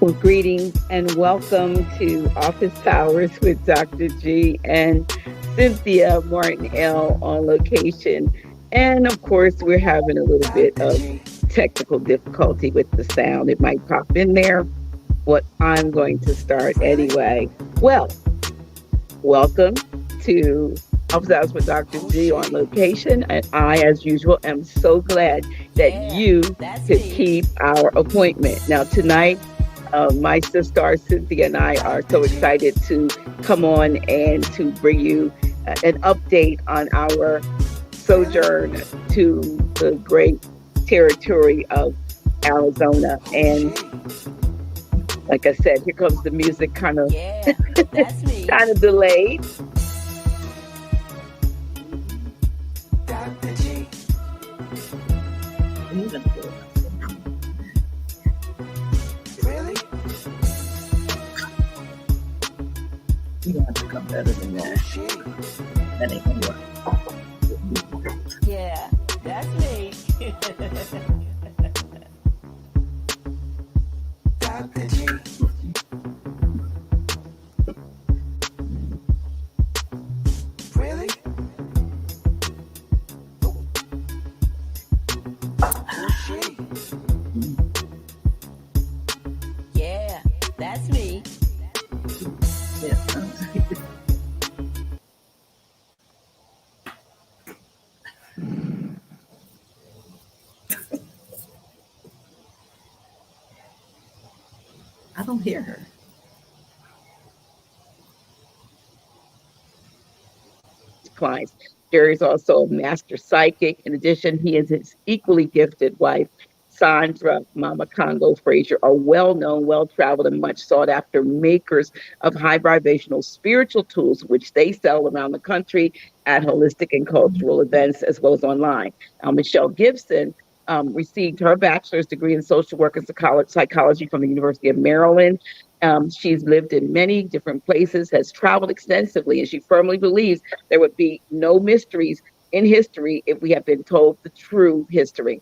Well, greetings and welcome to Office Hours with Dr. G and Cynthia Martin L on location. And of course, we're having a little bit of technical difficulty with the sound. It might pop in there, but I'm going to start anyway. Well, welcome to Office Hours with Dr. G on location. And I, as usual, am so glad that you could keep our appointment. Now, tonight, my sister Cynthia and I are so excited to come on and to bring you an update on our sojourn to the great territory of Arizona. And like I said, here comes the music kind of kind of delayed. You have to come better than that. That ain't gonna work. Yeah, that's me. Dr. G. Really? Who's she? Yeah, that's me. I don't hear her. Clients. Jerry is also a master psychic. In addition, he is his equally gifted wife, Sandra, MamaKongo, Fraser, are well-known, well-traveled, and much sought-after makers of high vibrational spiritual tools, which they sell around the country at holistic and cultural events, as well as online. Now, Michelle Gibson received her bachelor's degree in social work and psychology from the University of Maryland. She's lived in many different places, has traveled extensively, and she firmly believes there would be no mysteries in history if we have been told the true history.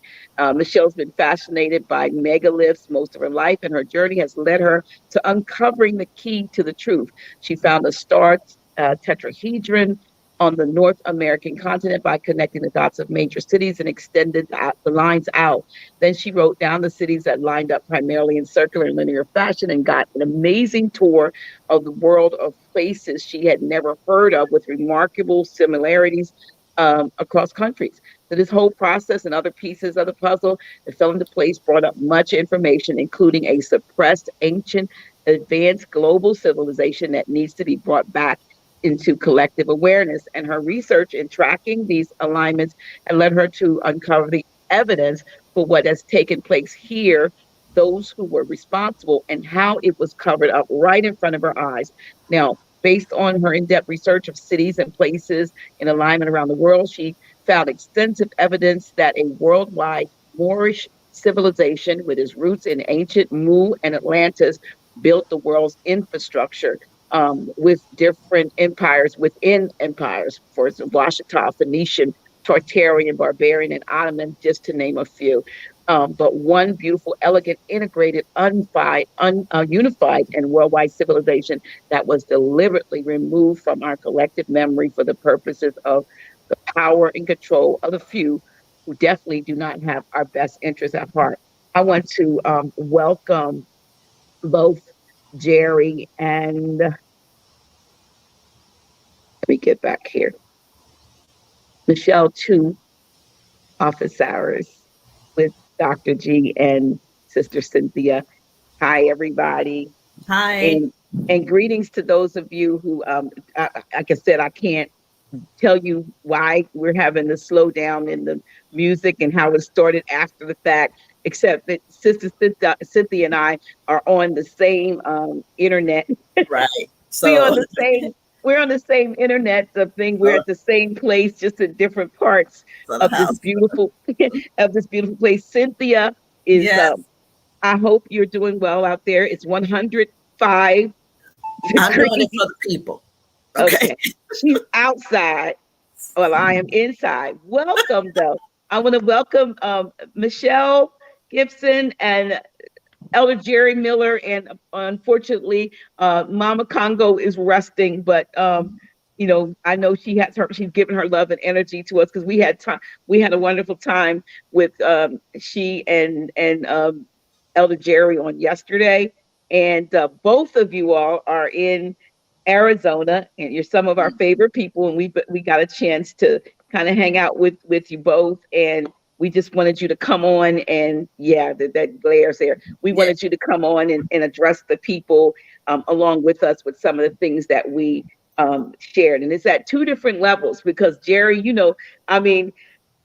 Michelle's been fascinated by megaliths most of her life, and her journey has led her to uncovering the key to the truth. She found a star tetrahedron on the North American continent by connecting the dots of major cities and extended the lines out. Then she wrote down the cities that lined up primarily in circular and linear fashion and got an amazing tour of the world of places she had never heard of, with remarkable similarities across countries. So this whole process and other pieces of the puzzle that fell into place brought up much information, including a suppressed, ancient, advanced global civilization that needs to be brought back into collective awareness. And her research in tracking these alignments and led her to uncover the evidence for what has taken place here, those who were responsible, and how it was covered up right in front of her eyes. Now, based on her in-depth research of cities and places in alignment around the world, she found extensive evidence that a worldwide Moorish civilization with its roots in ancient Mu and Atlantis built the world's infrastructure, with different empires within empires. For instance, Washita, Phoenician, Tartarian, Barbarian, and Ottoman, just to name a few. But one beautiful, elegant, integrated, unified, and worldwide civilization that was deliberately removed from our collective memory for the purposes of the power and control of the few who definitely do not have our best interests at heart. I want to welcome both Jerry and let me get back here. Michelle to office hours with Dr. G and Sister Cynthia. Hi, everybody. Hi. And greetings to those of you who, like I said, I can't tell you why we're having the slowdown in the music and how it started after the fact, except that Sister Cynthia and I are on the same internet. Right. we're So on the same we're on the same internet thing. We're at the same place, just in different parts of this beautiful of this beautiful place. Cynthia is yes. I hope you're doing well out there. It's 105 I'm degrees. doing it for the people. Okay. She's outside. Well, I am inside. Welcome, though. I want to welcome Michelle Gibson and Elder Jerry Miller, and unfortunately, MamaKongo is resting, but I know she's given her love and energy to us because we had time. We had a wonderful time with she and Elder Jerry on yesterday, and both of you all are in Arizona, and you're some of our favorite people, and we got a chance to kind of hang out with you both, and we just wanted you to come on, and that glares there. We wanted you to come on and address the people along with us with some of the things that we shared, and it's at two different levels because Jerry,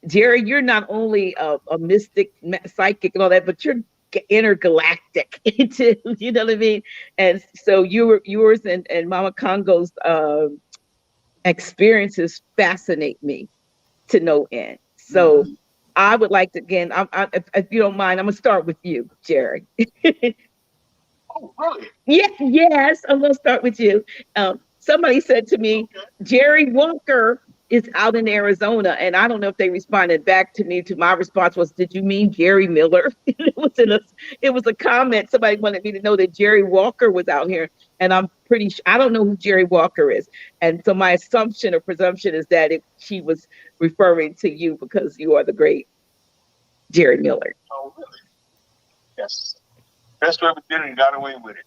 Jerry, you're not only a mystic, psychic, and all that, but you're intergalactic. You know what I mean? And so yours and MamaKongo's experiences fascinate me to no end. So I would like to again, if you don't mind, I'm gonna start with you, Jerry. Oh, really? Yes, I'm gonna start with you. Somebody said to me, Jerry Walker is out in Arizona, and I don't know if they responded back to me. To my response was, "Did you mean Jerry Miller?" It was a comment. Somebody wanted me to know that Jerry Walker was out here, and I'm pretty sure I don't know who Jerry Walker is, and so my assumption or presumption is that she was referring to you because you are the great Jerry Miller. Oh, really? Yes. Best we ever did and got away with it.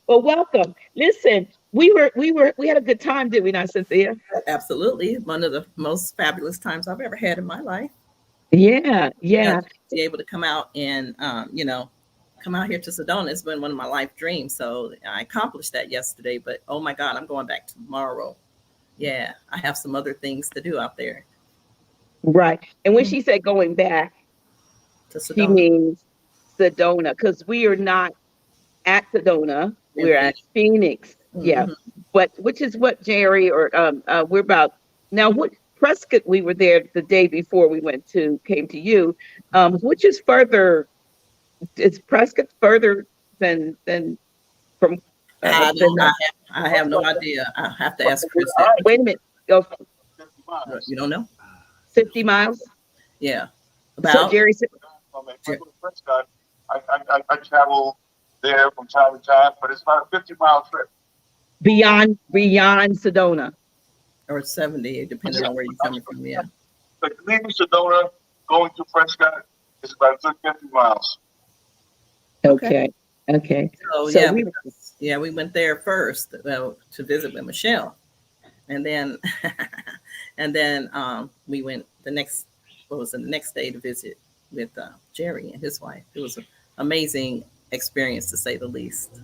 Well, welcome. Listen, we had a good time, did we not, Cynthia? Absolutely. One of the most fabulous times I've ever had in my life. Yeah. To be able to come out and come out here to Sedona has been one of my life dreams. So I accomplished that yesterday, but oh my God, I'm going back tomorrow. Yeah, I have some other things to do out there. Right. And when she said going back to Sedona, she means Sedona, because we are not at Sedona, we're at Phoenix. Yeah. But which is what Jerry or we're about now. What Prescott, we were there the day before we came to you. Which is further, is Prescott further than from I have no idea. I have to ask Chris that. Wait a minute. Go. You don't know? 50 miles? Yeah. So Jerry said, I travel there from time to time, but it's about a 50-mile trip. Beyond Sedona. Or 70, depending on where you're coming from, yeah. But leaving Sedona, going to Prescott is about 50 miles. Okay. So we went there first to visit with Michelle. And then we went the next day to visit with Jerry and his wife. It was an amazing experience, to say the least.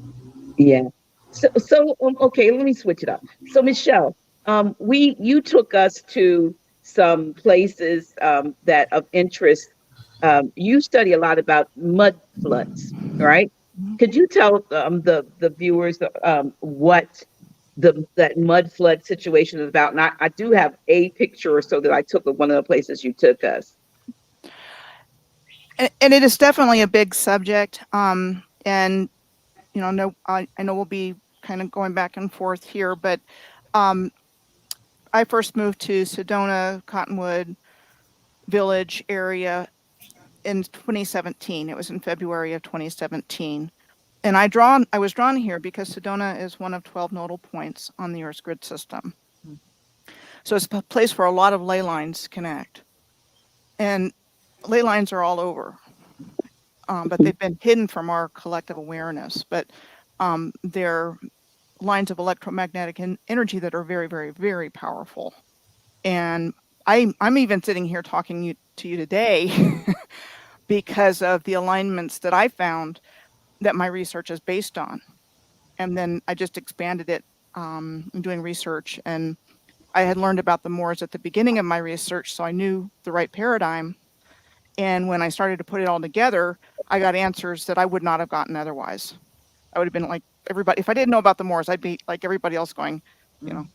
Yeah. So okay, let me switch it up. So Michelle, you took us to some places that of interest. You study a lot about mud floods, right? Could you tell the viewers what that mud flood situation is about? And I do have a picture or so that I took of one of the places you took us. And it is definitely a big subject. And I know we'll be kind of going back and forth here, but I first moved to Sedona, Cottonwood Village area in 2017. It was in February of 2017. And I was drawn here because Sedona is one of 12 nodal points on the Earth's grid system. So it's a place where a lot of ley lines connect. And ley lines are all over, but they've been hidden from our collective awareness. But they're lines of electromagnetic energy that are very, very, very powerful. And I'm even sitting here talking to you today because of the alignments that I found that my research is based on. And then I just expanded it in doing research. And I had learned about the Moors at the beginning of my research, so I knew the right paradigm. And when I started to put it all together, I got answers that I would not have gotten otherwise. I would have been like everybody. If I didn't know about the Moors, I'd be like everybody else going, you know,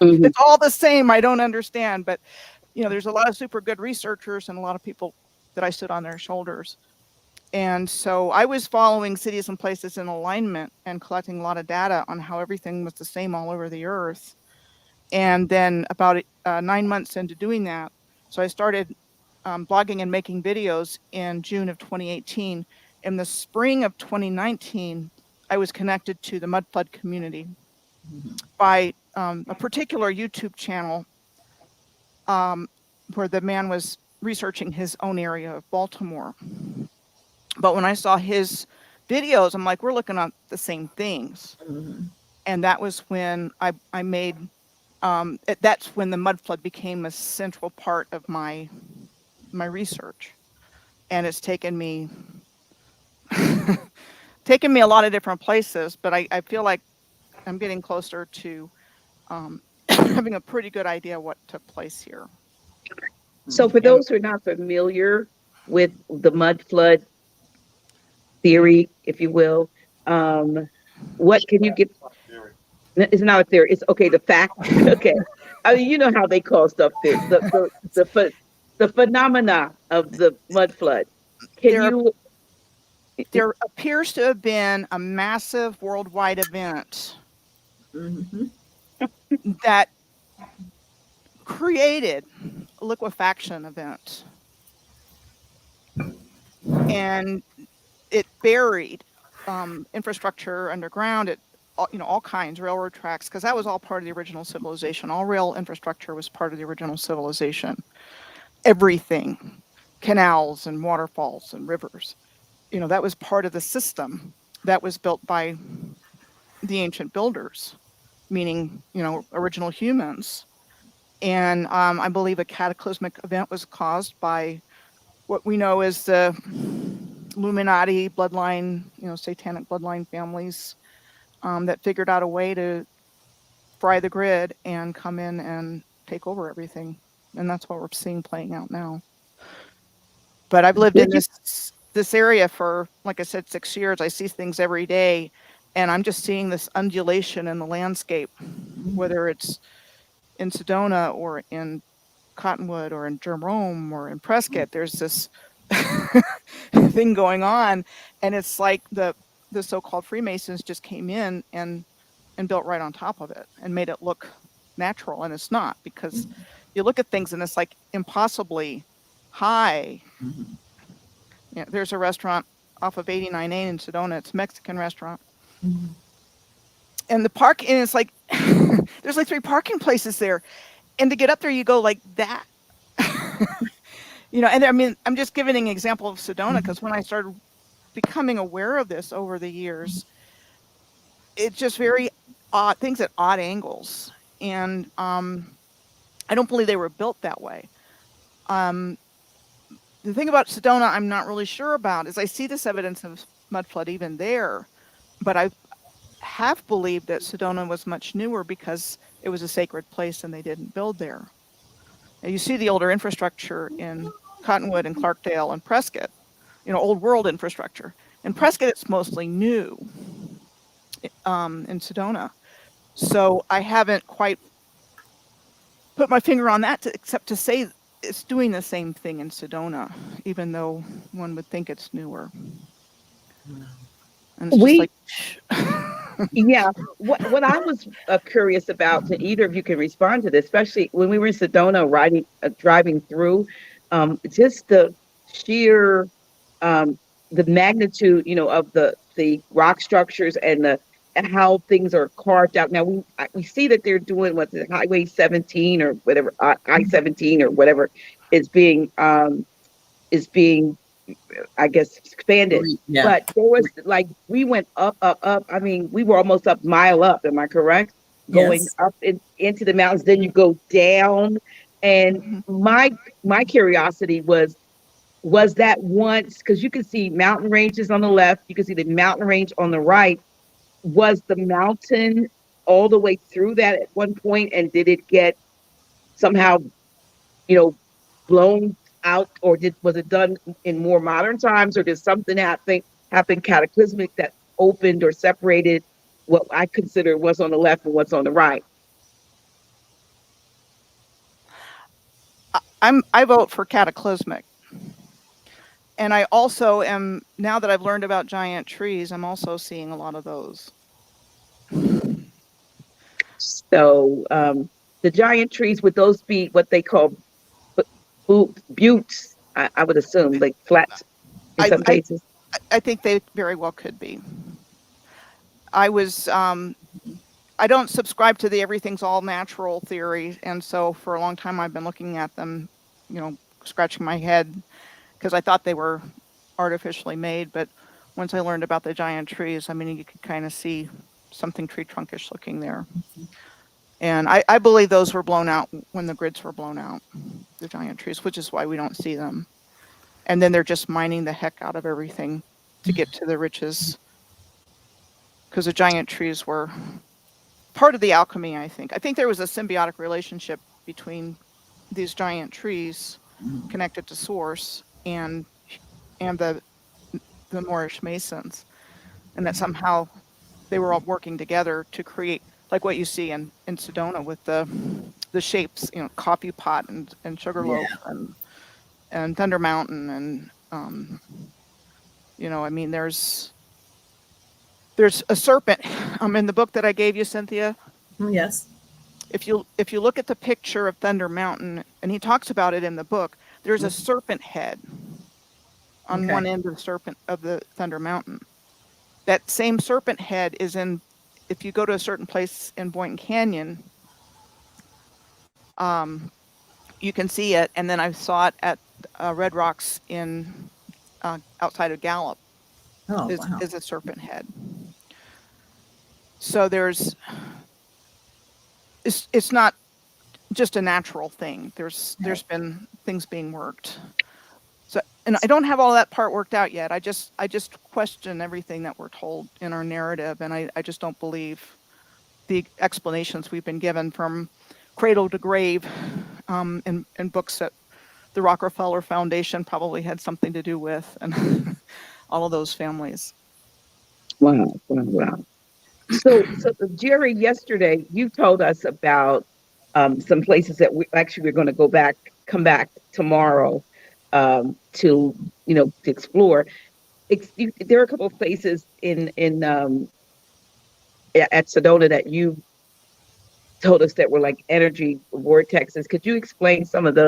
it's all the same. I don't understand. But, you know, there's a lot of super good researchers and a lot of people that I stood on their shoulders. And so I was following cities and places in alignment and collecting a lot of data on how everything was the same all over the earth. And then about 9 months into doing that, so I started blogging and making videos in June of 2018. In the spring of 2019, I was connected to the mud flood community by a particular YouTube channel where the man was researching his own area of Baltimore. But when I saw his videos, I'm like, we're looking at the same things. And that was when I made, that's when the mud flood became a central part of my research. And it's taken me a lot of different places, but I feel like I'm getting closer to having a pretty good idea what took place here. So for those who are not familiar with the mud flood theory, if you will, what can you give? It's not a theory. It's okay. The fact. Okay. I mean, you know how they call stuff the phenomena of the mud flood. There appears to have been a massive worldwide event that created a liquefaction event, and it buried infrastructure underground. It, you know, all kinds, railroad tracks, because that was all part of the original civilization. All rail infrastructure was part of the original civilization. Everything, canals and waterfalls and rivers, you know, that was part of the system that was built by the ancient builders, meaning, you know, original humans. And I believe a cataclysmic event was caused by what we know as the Illuminati bloodline, you know, satanic bloodline families that figured out a way to fry the grid and come in and take over everything. And that's what we're seeing playing out now. But I've lived in this area for, like I said, 6 years. I see things every day, and I'm just seeing this undulation in the landscape, whether it's in Sedona or in Cottonwood or in Jerome or in Prescott. There's this thing going on, and it's like the so-called Freemasons just came in and built right on top of it and made it look natural, and it's not, because you look at things and it's like impossibly high. Yeah, there's a restaurant off of 89A in Sedona. It's a Mexican restaurant. And the park, and it's like, there's like 3 parking places there. And to get up there, you go like that. You know, and I mean, I'm just giving an example of Sedona, because when I started becoming aware of this over the years, it's just very odd, things at odd angles. And I don't believe they were built that way. The thing about Sedona I'm not really sure about is I see this evidence of mud flood even there, but I have believed that Sedona was much newer because it was a sacred place and they didn't build there. And you see the older infrastructure in Cottonwood and Clarkdale and Prescott, you know, old world infrastructure. In Prescott, it's mostly new in Sedona. So I haven't quite put my finger on that except to say it's doing the same thing in Sedona, even though one would think it's newer. And it's just like, Yeah. What I was curious about, and either of you can respond to this, especially when we were in Sedona driving through, just the sheer um, the magnitude, of the rock structures and how things are carved out. Now we see that they're doing what's it, Highway 17 or whatever, I-17 or whatever is being I guess expanded. Yeah. But there was like we went up, up, up. I mean, we were almost up mile up. Am I correct? Going Yes. up into the mountains, then you go down. And Mhm. my curiosity was that once, because you can see mountain ranges on the left, you can see the mountain range on the right. Was the mountain all the way through that at one point, and did it get somehow, you know, blown out, or was it done in more modern times, or did something happen cataclysmic that opened or separated what I consider what's on the left and what's on the right? I vote for cataclysmic. And I also am, now that I've learned about giant trees, I'm also seeing a lot of those. So the giant trees, would those be what they call buttes? I would assume, like flats in I, some I, cases. I think they very well could be. I don't subscribe to the everything's all natural theory. And so for a long time, I've been looking at them, scratching my head because I thought they were artificially made. But once I learned about the giant trees, I mean, you could kind of see something tree trunkish looking there. And I believe those were blown out when the grids were blown out, the giant trees, which is why we don't see them. And then they're just mining the heck out of everything to get to the riches. Because the giant trees were part of the alchemy, I think. I think there was a symbiotic relationship between these giant trees connected to source and the Moorish masons, and that somehow they were all working together to create like what you see in Sedona with the shapes, coffee pot and sugarloaf and Thunder Mountain and I mean there's a serpent in the book that I gave you, Cynthia. Yes. If you look at the picture of Thunder Mountain, and he talks about it in the book, there's a serpent head on one end of the Thunder Mountain. That same serpent head is if you go to a certain place in Boynton Canyon, you can see it. And then I saw it at Red Rocks in outside of Gallup. Oh, wow. Is a serpent head. So it's not just a natural thing. There's been things being worked. So, and I don't have all that part worked out yet. I just question everything that we're told in our narrative, and I just don't believe the explanations we've been given from cradle to grave in books that the Rockefeller Foundation probably had something to do with, and all of those families. Wow. So Jerry, yesterday you told us about some places that we're going to come back tomorrow to explore. There are a couple of places in at Sedona that you told us that were like energy vortexes. Could you explain some of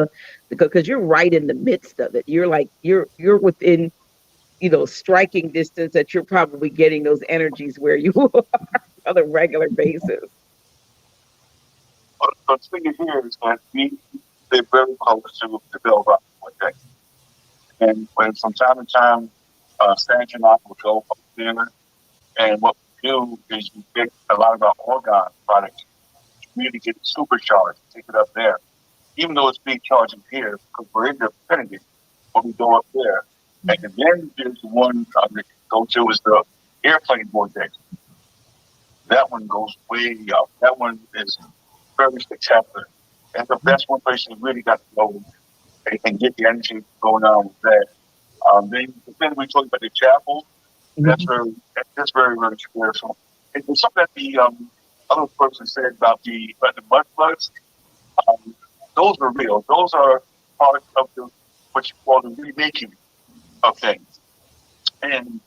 because you're right in the midst of it. You're within striking distance that you're probably getting those energies where you are on a regular basis. The thing here is that they're very close to the Bell Rock vortex. And when from time to time, Sandra and I will go up there, and what we do is we take a lot of our organ products, really get it supercharged, take it up there. Even though it's being charged in here, because we're in the vicinity, when we go up there. And then there's the one that go to is the airplane vortex. That one goes way up. That one is very spectacular. And that's one place you really got to go and get the energy going on with that. Then we talk about the chapel. That's very, very spiritual. And something that the other person said about the mud floods. Those are real. Those are part of what you call the remaking of things. And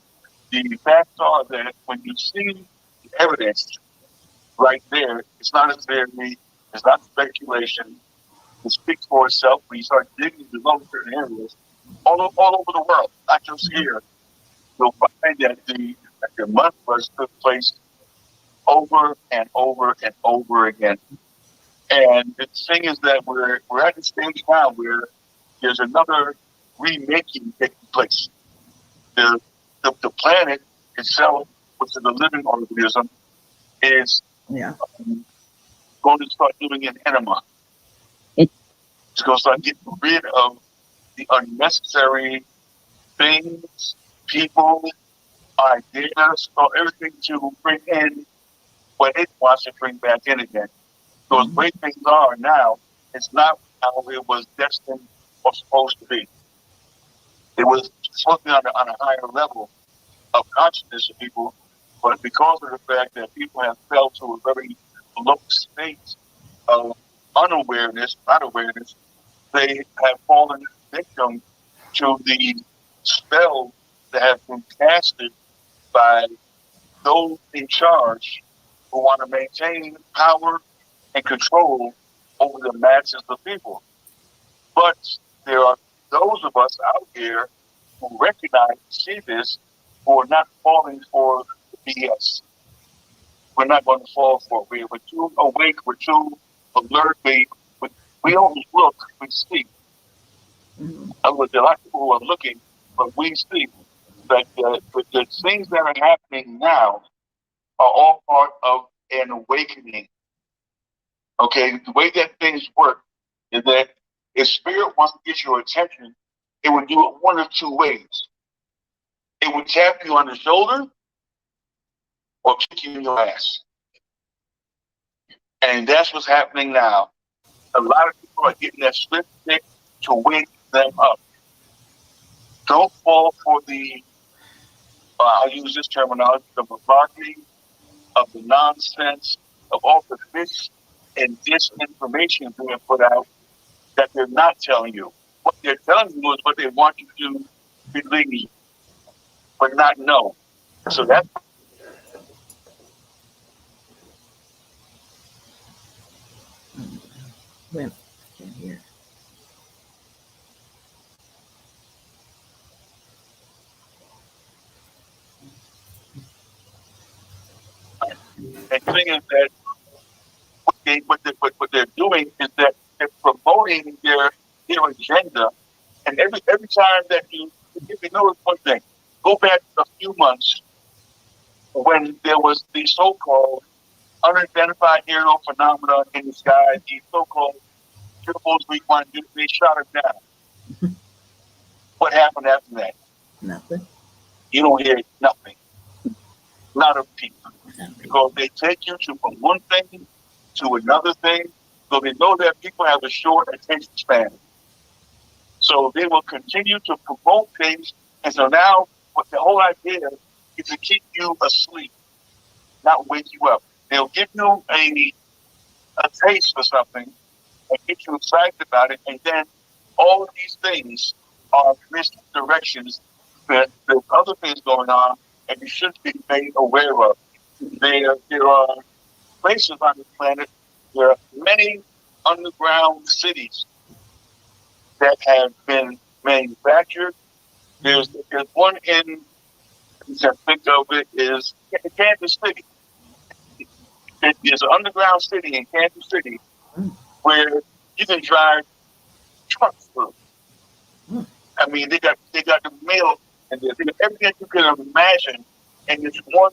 the facts are that when you see evidence right there. It's not a theory. It's not speculation. It speaks for itself. When you start digging below certain areas, all over the world, not just here, you'll find that the mud floods took place over and over and over again. And the thing is that we're at the stage now where there's another remaking taking place. The planet itself, which is a living organism, is going to start doing an enema. It's going to start getting rid of the unnecessary things, people, ideas, or everything to bring in what it wants to bring back in again. So as great things are now, it's not how it was destined or supposed to be. It was supposed to be on a higher level of consciousness of people, but because of the fact that people have fell to a very low state of unawareness, not awareness, they have fallen victim to the spell that has been casted by those in charge who want to maintain power and control over the masses of people. But there are those of us out here who recognize and see this, who are not falling for the BS. We're not going to fall for it. We're too awake, we're too alert, we don't look, we see. There are a lot of people who are looking, but we see that the things that are happening now are all part of an awakening. Okay, the way that things work is that if spirit wants to get your attention, it would do it one of two ways. It would tap you on the shoulder or kick you in your ass. And that's what's happening now. A lot of people are getting that swift stick to wake them up. Don't fall for the, I'll use this terminology, the malarkey, of the nonsense, of all the mis and disinformation being put out that they're not telling you. What they're telling you is what they want you to believe, but not know. So that's When can't hear. the thing is that what they're doing is that they're promoting their agenda. And every time that you notice one thing, go back a few months when there was the so-called unidentified aerial phenomenon in the sky, the so-called UFOs they shot it down. What happened after that? Nothing. You don't hear nothing. Not a peep. Because they take you from one thing to another thing, so they know that people have a short attention span. So they will continue to promote things, and so now what the whole idea is to keep you asleep, not wake you up. They'll give you a taste for something and get you excited about it, and then all of these things are misdirections that there's other things going on and you should be made aware of. There are places on the planet, there are many underground cities that have been manufactured. There's one in, I think of it, is Kansas City. There's an underground city in Kansas City where you can drive trucks through. I mean, they got the mail and they got everything you can imagine in this one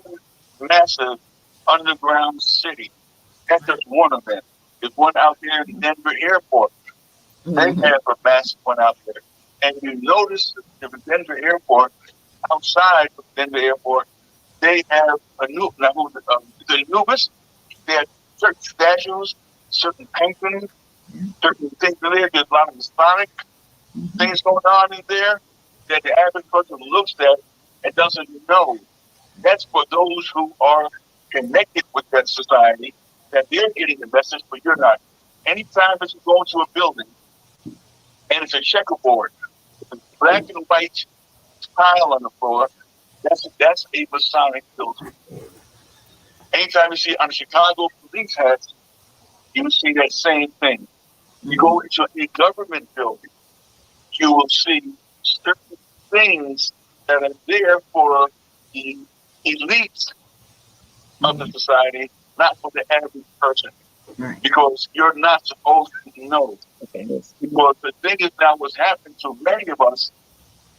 massive underground city. That's just one of them. There's one out there in Denver Airport. They have a massive one out there. And you notice the Denver Airport, outside of Denver Airport, they have the Anubis. They have certain statues, certain paintings, certain things there. There's a lot of Masonic things going on in there that the average person looks at and doesn't know. That's for those who are connected with that society, that they're getting the message, but you're not. Anytime that you go into a building and it's a checkerboard, with a black and white tile on the floor, that's a Masonic building. Anytime you see on Chicago police hats, you will see that same thing. You go into a government building, you will see certain things that are there for the elites of the society, not for the average person. Right. Because you're not supposed to know. Okay. Because the thing is now what's happening to many of us,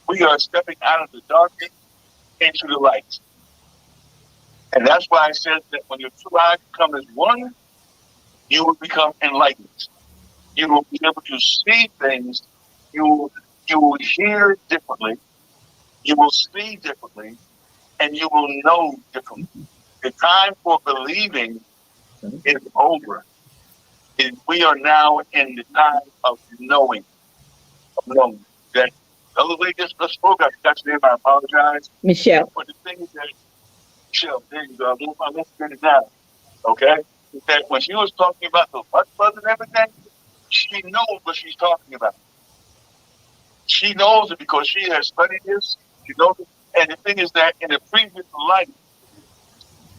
we are stepping out of the darkness into the light. And that's why I said that when your two eyes become as one, you will become enlightened. You will be able to see things. You will hear differently. You will see differently. And you will know differently. The time for believing is over. We are now in the time of knowing. That the other lady just spoke, I forgot your name, I apologize. Michelle. But the thing is that, Michelle, there you go. Let's get it down. Okay? That when she was talking about the butt buzz and everything, she knows what she's talking about. She knows it because she has studied this. She knows it. And the thing is that in the previous life,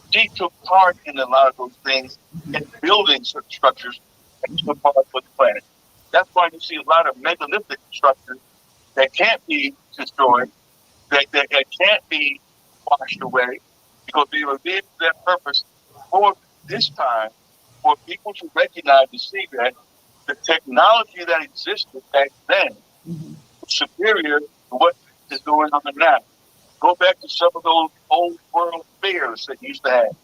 she took part in a lot of those things and building certain structures and took part with the planet. That's why you see a lot of megalithic structures that can't be destroyed, that can't be washed away, because they were there for that purpose for this time, for people to recognize and see that the technology that existed back then was superior to what is going on now. Go back to some of those old world fairs that you used to have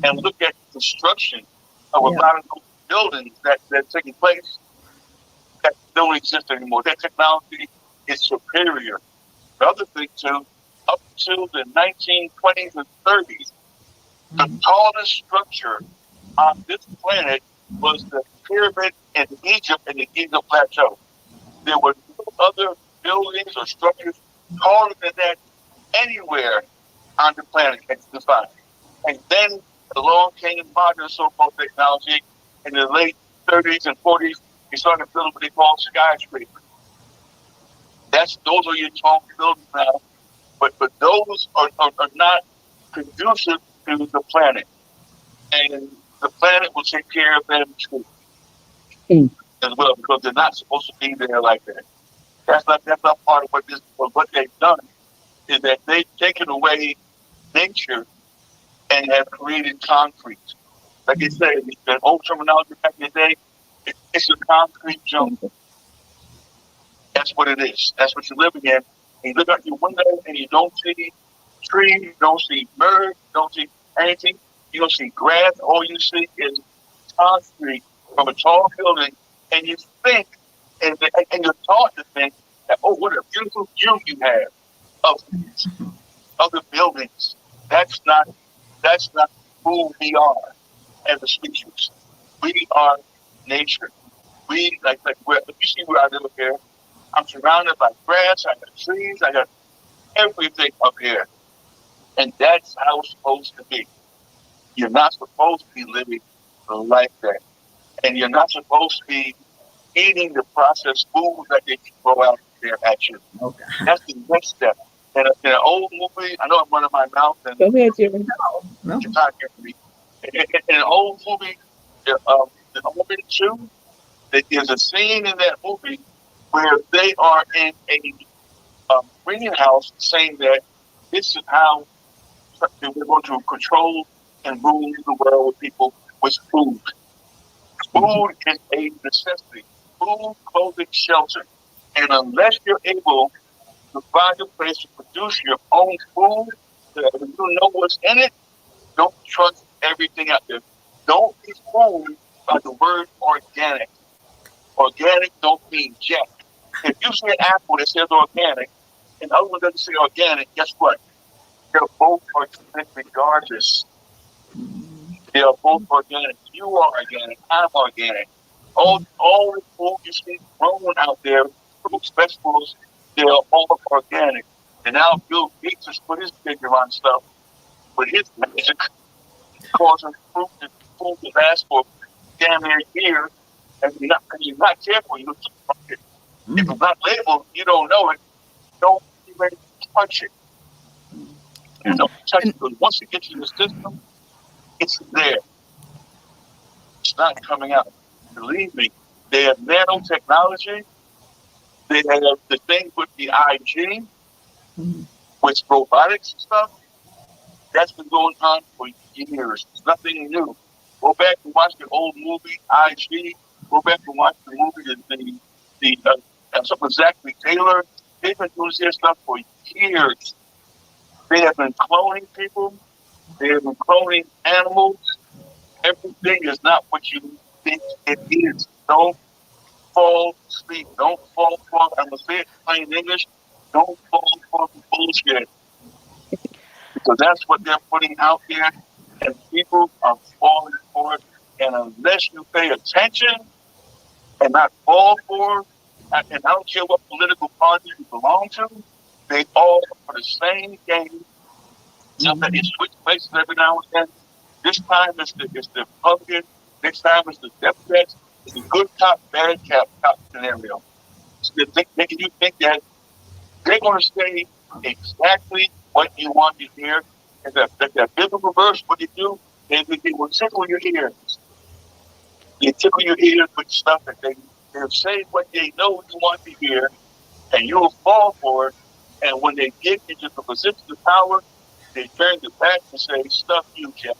and look at the construction of a lot of those buildings that are taking place that don't exist anymore. That technology is superior. The other thing too, up to the 1920s and 30s, the tallest structure on this planet was the pyramid in Egypt, in the Giza Plateau. There were no other buildings or structures taller than that anywhere on the planet that you can find. And then along came modern so-called technology in the late 30s and 40s. We started building what they call skyscrapers. Those are your tall buildings now, but those are not conducive to the planet, and the planet will take care of them too, as well, because they're not supposed to be there like that. That's not part of what they've done is that they've taken away nature and have created concrete. Like I said, that old terminology back in the day, it's a concrete jungle. That's what it is. That's what you're living in. And you look out your window and you don't see trees, you don't see birds, you don't see anything. You don't see grass. All you see is concrete from a tall building. And you think, and you're taught to think that, oh, what a beautiful view you have of other buildings. That's not who we are as a species. We are nature. We like where you see where I live here. I'm surrounded by grass, I got trees, I got everything up here. And that's how it's supposed to be. You're not supposed to be living like that. And you're not supposed to be eating the processed food that they throw out there at you. Okay. That's the next step. In an old movie, I know I'm running my mouth. And go ahead, Jimmy. No. You're not hearing me. In an old movie, the Omen 2, there's a scene in that movie where they are in a greenhouse saying that this is how we're going to control and rule the world with people with food. Food is a necessity. Food, clothing, shelter. And unless you're able to find a place to produce your own food, that you know what's in it, don't trust everything out there. Don't be fooled by the word organic. Organic don't mean jack. If you see an apple that says organic, and the other one doesn't say organic, guess what? They're both organic regardless. They are both organic. You are organic. I'm organic. All the food you see grown out there, fruits, vegetables, they are all organic. And now Bill Gates has put his finger on stuff with his magic, causing fruit and food to last for damn near a year. And you're not careful, you just touch it. If it's not labeled, you don't know it. Don't even touch it. You don't touch it. Because once it gets in the system, It's there. It's not coming out. Believe me, they have nanotechnology. They have the thing with the IG, with robotics and stuff. That's been going on for years. It's nothing new. Go back and watch the old movie IG. Go back and watch the movie something with Zachary Taylor. They've been doing this stuff for years. They have been cloning people. They have been cloning animals. Everything is not what you think it is. Don't fall asleep. Don't fall for, I'm going to say it in plain English, don't fall for the bullshit. Because that's what they're putting out there, and people are falling for it. And unless you pay attention and not fall for it, and I don't care what political party you belong to, they all are the same game. That you switch places every now and then. This time it's the Republican. Next time it's the Democrats. It's a good cop, bad cop scenario. So making you think that they're going to say exactly what you want to hear. And that biblical verse, what you do, they will tickle your ears. They tickle your ears with stuff that they'll say what they know you want to hear, and you'll fall for it. And when they get into the position of power, they turn their back and say, "Stuff you, Jeff."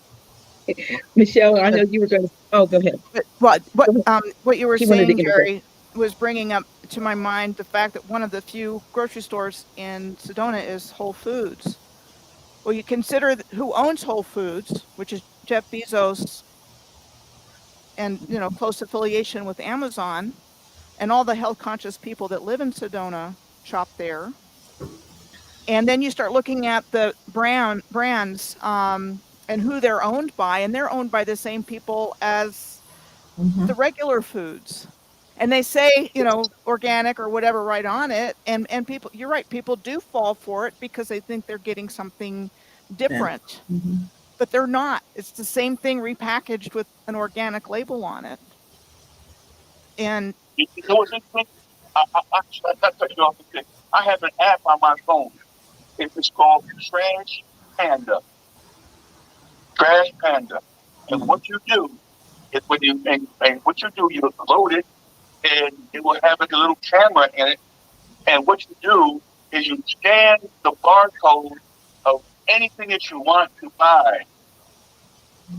Michelle, I know you were going to. Oh, go ahead. What you were She wanted to saying, Jerry, was bringing up to my mind the fact that one of the few grocery stores in Sedona is Whole Foods. Well, you consider who owns Whole Foods, which is Jeff Bezos, and close affiliation with Amazon, and all the health conscious people that live in Sedona shop there. And then you start looking at the brands and who they're owned by, and they're owned by the same people as the regular foods. And they say, organic or whatever right on it. And people, you're right, people do fall for it because they think they're getting something different. Yeah. But they're not. It's the same thing repackaged with an organic label on it. And I have an app on my phone. It's called Trash Panda. Trash Panda. And what you do is you load it, and it will have like a little camera in it. And what you do is you scan the barcode of anything that you want to buy,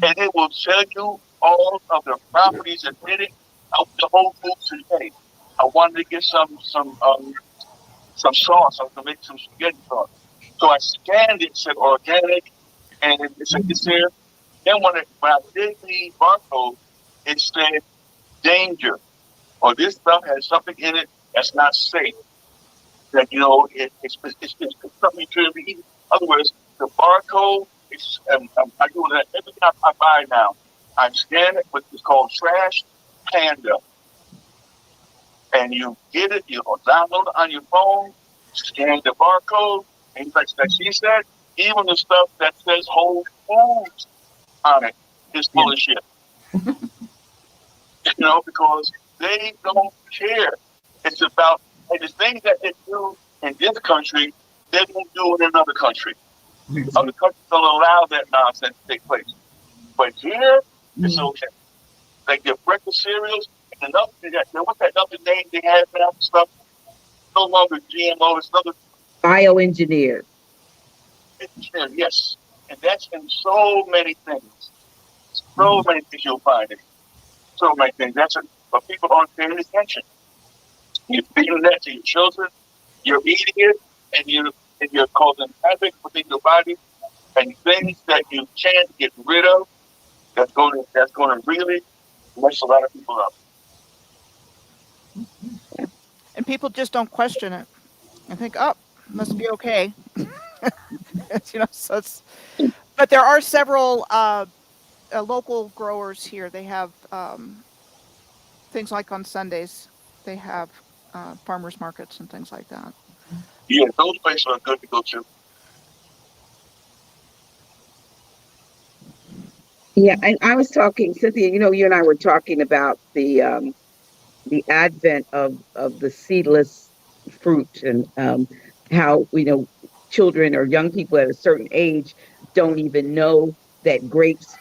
and it will tell you all of the properties that did it. Out the Whole Foods today, I wanted to get some sauce. I was gonna make some spaghetti sauce. So I scanned it, said organic, and it said it's there. Then when I did the barcode, it said danger, or this stuff has something in it that's not safe. That it's something you shouldn't be eating. In other words, the barcode is. I do that every time I buy now. I scan it with what's called Trash Panda, and you get it. You download it on your phone, scan the barcode, and like she said, even the stuff that says Whole Foods on it is full of shit. Because they don't care. It's about the things that they do in this country, they won't do it in another country. Other countries don't allow that nonsense to take place. But here, it's okay. Like their breakfast cereals, and what's that other name they have now for stuff? No longer GMO, it's another bioengineered. Yes. And that's in so many things. So many things you'll find it. So many things. But people aren't paying attention. You're feeding that to your children, you're eating it, and you're causing havoc within your body, and things that you can't get rid of. That's going to really mess a lot of people up. And people just don't question it. I think, must be okay. But there are several local growers here. They have things like on Sundays, they have farmers markets and things like that. Yeah, those places are good to go to. Yeah, and I was talking, Cynthia, you and I were talking about the advent of the seedless fruit, and how children or young people at a certain age don't even know that grapes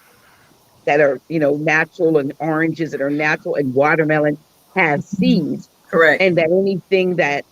that are, natural, and oranges that are natural, and watermelon have seeds, Correct. and that anything that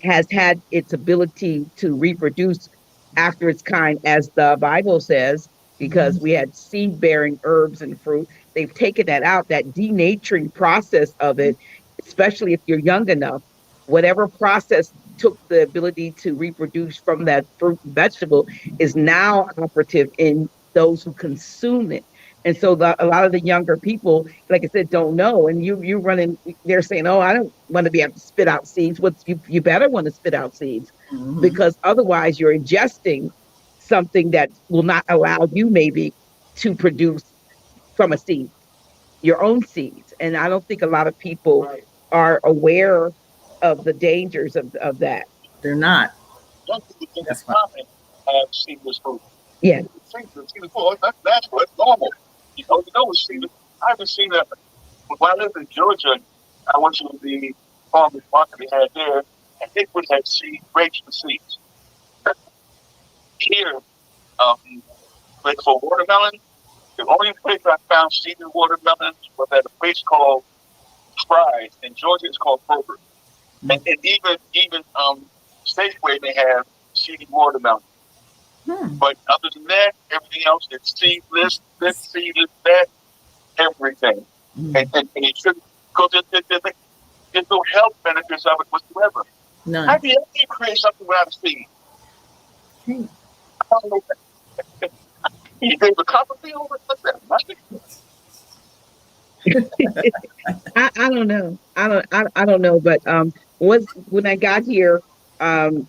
has had its ability to reproduce after its kind, as the Bible says, because we had seed bearing herbs and fruit. They've taken that out, that denaturing process of it, especially if you're young enough. Whatever process took the ability to reproduce from that fruit and vegetable is now operative in those who consume it. And so a lot of the younger people, like I said, don't know. And you running, they're saying, "Oh, I don't want to be able to spit out seeds." You better want to spit out seeds, because otherwise you're ingesting something that will not allow you maybe to produce from a seed, your own seeds. And I don't think a lot of people are aware of the dangers of that. They're not. Young people think That's it's right. common to have seedless fruit. Yeah. Seedless fruit, that's natural, it's normal. It's seedless. I haven't seen that. When I lived in Georgia, I went to the farmer's market they had there, and they would have grapes and seeds. Here, like for watermelon, the only place I found seeded watermelons was at a place called Fry's. In Georgia, it's called Fraser. And even Safeway, they have seeded watermelon. But other than that, everything else is seedless, this, seedless, that, everything. And it shouldn't, because there's no health benefits of it whatsoever. None. How do you create something without a seed? I don't know. You think the copper field? What's that? I don't know. I don't know. But when I got here, on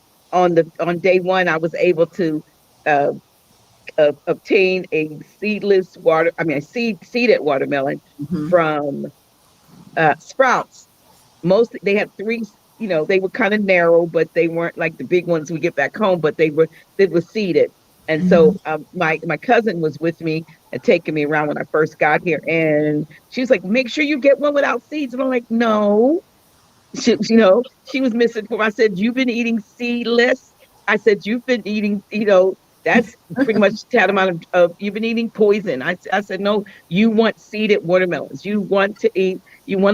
day one, I was able to uh, obtain a seeded watermelon from Sprouts. They had three. They were kind of narrow, but they weren't like the big ones we get back home. But they were seeded. And so my cousin was with me and taking me around when I first got here, and she was like, "Make sure you get one without seeds." And I'm like, "No." She was missing from. I said, "You've been eating seedless." I said, "You've been eating, that's pretty much tantamount of you've been eating poison." I said, "No, you want seeded watermelons. You want to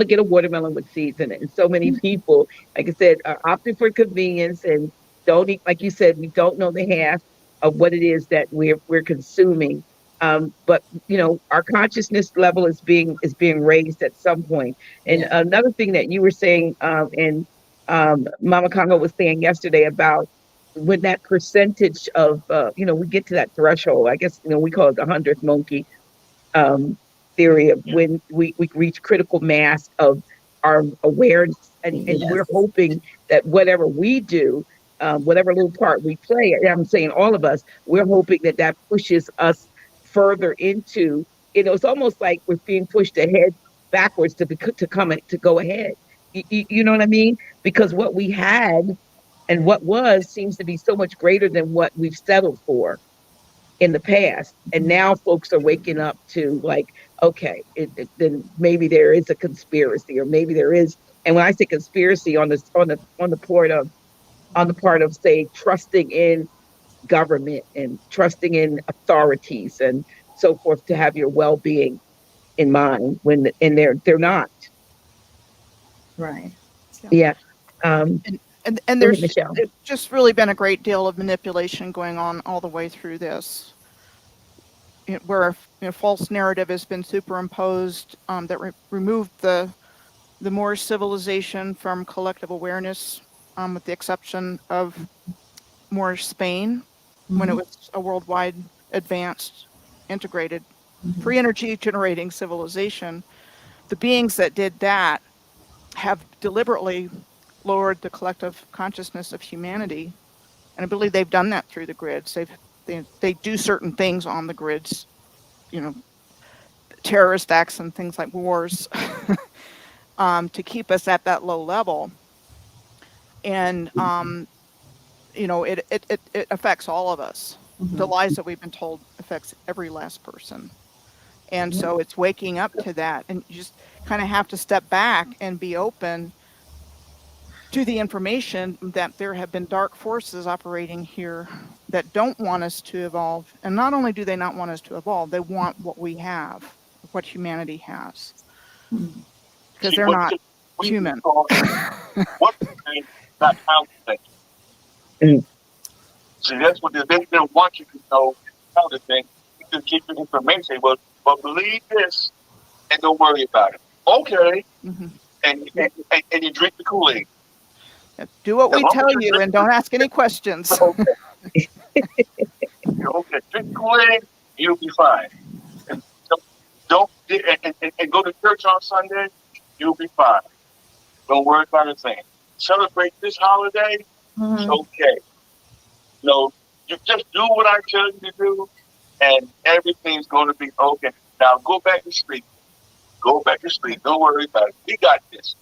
get a watermelon with seeds in it." And so many people, like I said, are opting for convenience and don't eat, like you said, we don't know the half of what it is that we're consuming. But our consciousness level is being raised at some point. And another thing that you were saying, and MamaKongo was saying yesterday about when that percentage of, we get to that threshold. I guess we call it the 100th monkey theory of when we reach critical mass of our awareness, and we're hoping that whatever we do, whatever little part we play, I'm saying all of us, we're hoping that pushes us further into. It's almost like we're being pushed ahead backwards to go ahead. You know what I mean? Because what we had and what was seems to be so much greater than what we've settled for in the past. And now folks are waking up to, like, okay, then maybe there is a conspiracy, or maybe there is. And when I say conspiracy, on the part of, say, trusting in government and trusting in authorities and so forth, to have your well-being in mind, and they're not. Right. Yeah. And Go ahead, Michelle. there's just really been a great deal of manipulation going on all the way through this, where false narrative has been superimposed, that removed the Moorish civilization from collective awareness, with the exception of Moorish Spain, when it was a worldwide, advanced, integrated, free energy generating civilization. The beings that did that have deliberately lowered the collective consciousness of humanity, and I believe they've done that through the grids. They do certain things on the grids, terrorist acts and things like wars, to keep us at that low level. And it affects all of us. The lies that we've been told affects every last person. And so it's waking up to that, and you just kind of have to step back and be open to the information that there have been dark forces operating here that don't want us to evolve. And not only do they not want us to evolve, they want what we have. what humanity has, Hmm. because See, they're what not we human. call what we think, not how we think. Mm. See, that's what they don't want you to know how to think. You just keep the information. Well, believe this and don't worry about it. Okay, Mhm. and you drink the Kool-Aid. Do what As we long tell as you you drink and don't ask any questions. okay, okay, drink Kool-Aid, you'll be fine. And don't and go to church on Sunday, you'll be fine. Don't worry about a thing. Celebrate this holiday, it's okay. No, you just do what I tell you to do, and everything's going to be okay. Now go back to sleep. Go back to sleep. Don't worry about it. We got this.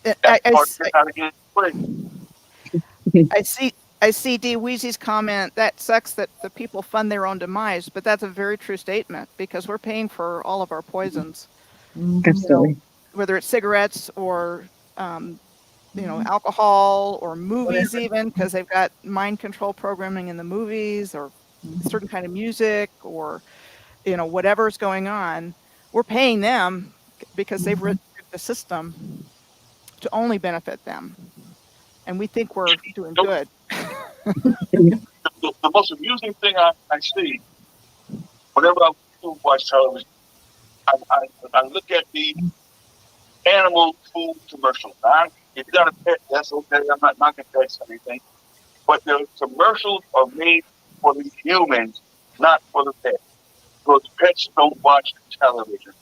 That's part of how to get free. I see Dee Weezy's comment. That sucks that the people fund their own demise, but that's a very true statement, because we're paying for all of our poisons, Absolutely. whether it's cigarettes or alcohol or movies, even because they've got mind control programming in the movies, or certain kind of music, or whatever's going on. We're paying them because they've written the system to only benefit them, and we think we're doing good. The most amusing thing I see whenever I watch television, I look at the animal food commercials. Now, if you got a pet, that's okay. I'm not knocking pets or anything. But the commercials are made for the humans, not for the pets. Because pets don't watch television.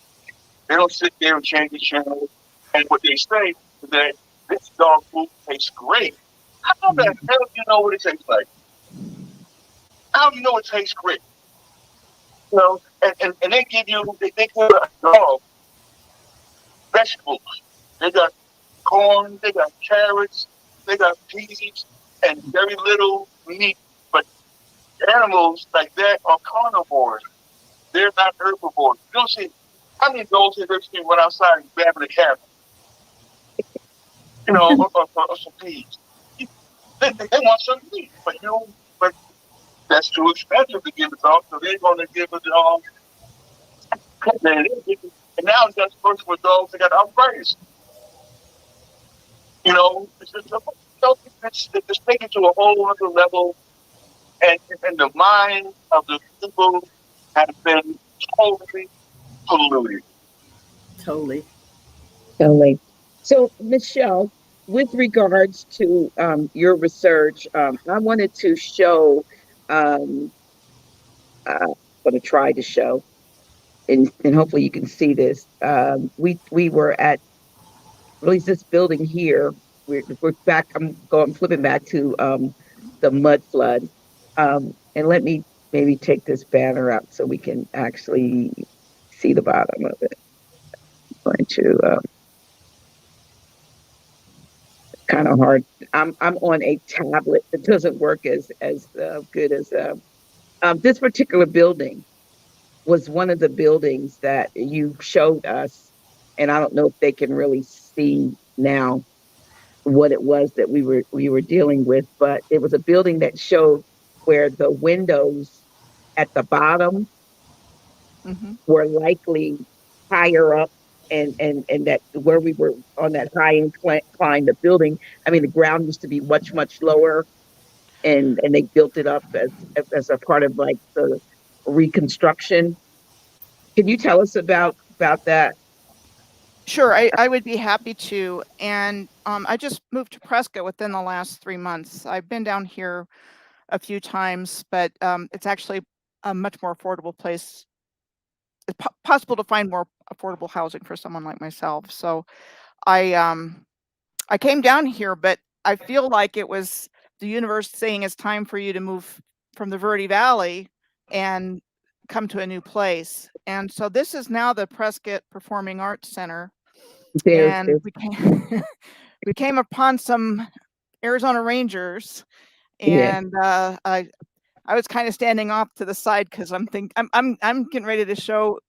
They don't sit there and change the channel. And what they say is that this dog food tastes great. How the hell do you know what it tastes like? How do you know it tastes great? And they give a dog vegetables. They got corn, they got carrots, they got peas, and very little meat. But animals like that are carnivores. They're not herbivores. You don't see how many dogs have ever seen run outside and grabbing a carrot, or some peas. They want some meat, but that's too expensive to give a dog, so they're going to give a dog. And now that's first with dogs that got arthritis. It's taken to a whole other level, and the mind of the people have been totally polluted. Totally. Totally. So, Michelle, with regards to your research, I wanted to show, I'm going to try to show, and hopefully you can see this. We were at least this building here. We're back. Flipping back to the mud flood. And let me maybe take this banner out so we can actually see the bottom of it. I'm going to kind of hard. I'm on a tablet. It doesn't work as good as this particular building was one of the buildings that you showed us, and I don't know if they can really see now what it was that we were dealing with, but it was a building that showed where the windows at the bottom were likely higher up, and that where we were on that high incline, the building, I mean, the ground used to be much lower, and they built it up as a part of like the reconstruction. Can you tell us about that? Sure, I would be happy to. And I just moved to Prescott within the last 3 months. I've been down here a few times, but it's actually a much more affordable place. It's possible to find more affordable housing for someone like myself. So I came down here, but I feel like it was the universe saying it's time for you to move from the Verde Valley and come to a new place. And so this is now the Prescott Performing Arts Center. And we came upon some Arizona Rangers, and I was kind of standing off to the side because I'm getting ready to show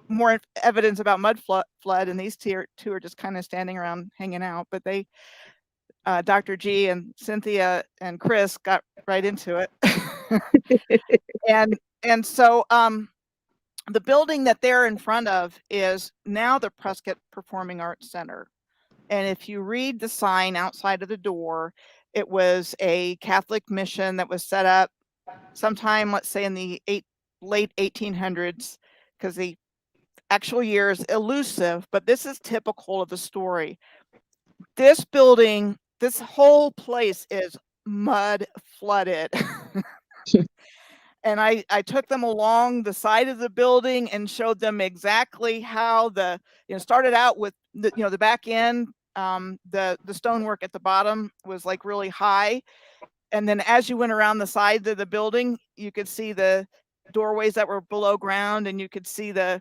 more evidence about mud flood, and these two are just kind of standing around hanging out. But they, Dr. G and Cynthia and Chris, got right into it, and so The building that they're in front of is now the Prescott Performing Arts Center. And if you read the sign outside of the door, it was a Catholic mission that was set up sometime, let's say in the late 1800s, because the actual year is elusive, but this is typical of the story. This building, this whole place is mud flooded. And I took them along the side of the building and showed them exactly how started out with the back end, the stonework at the bottom was like really high. And then as you went around the side of the building, you could see the doorways that were below ground, and you could see the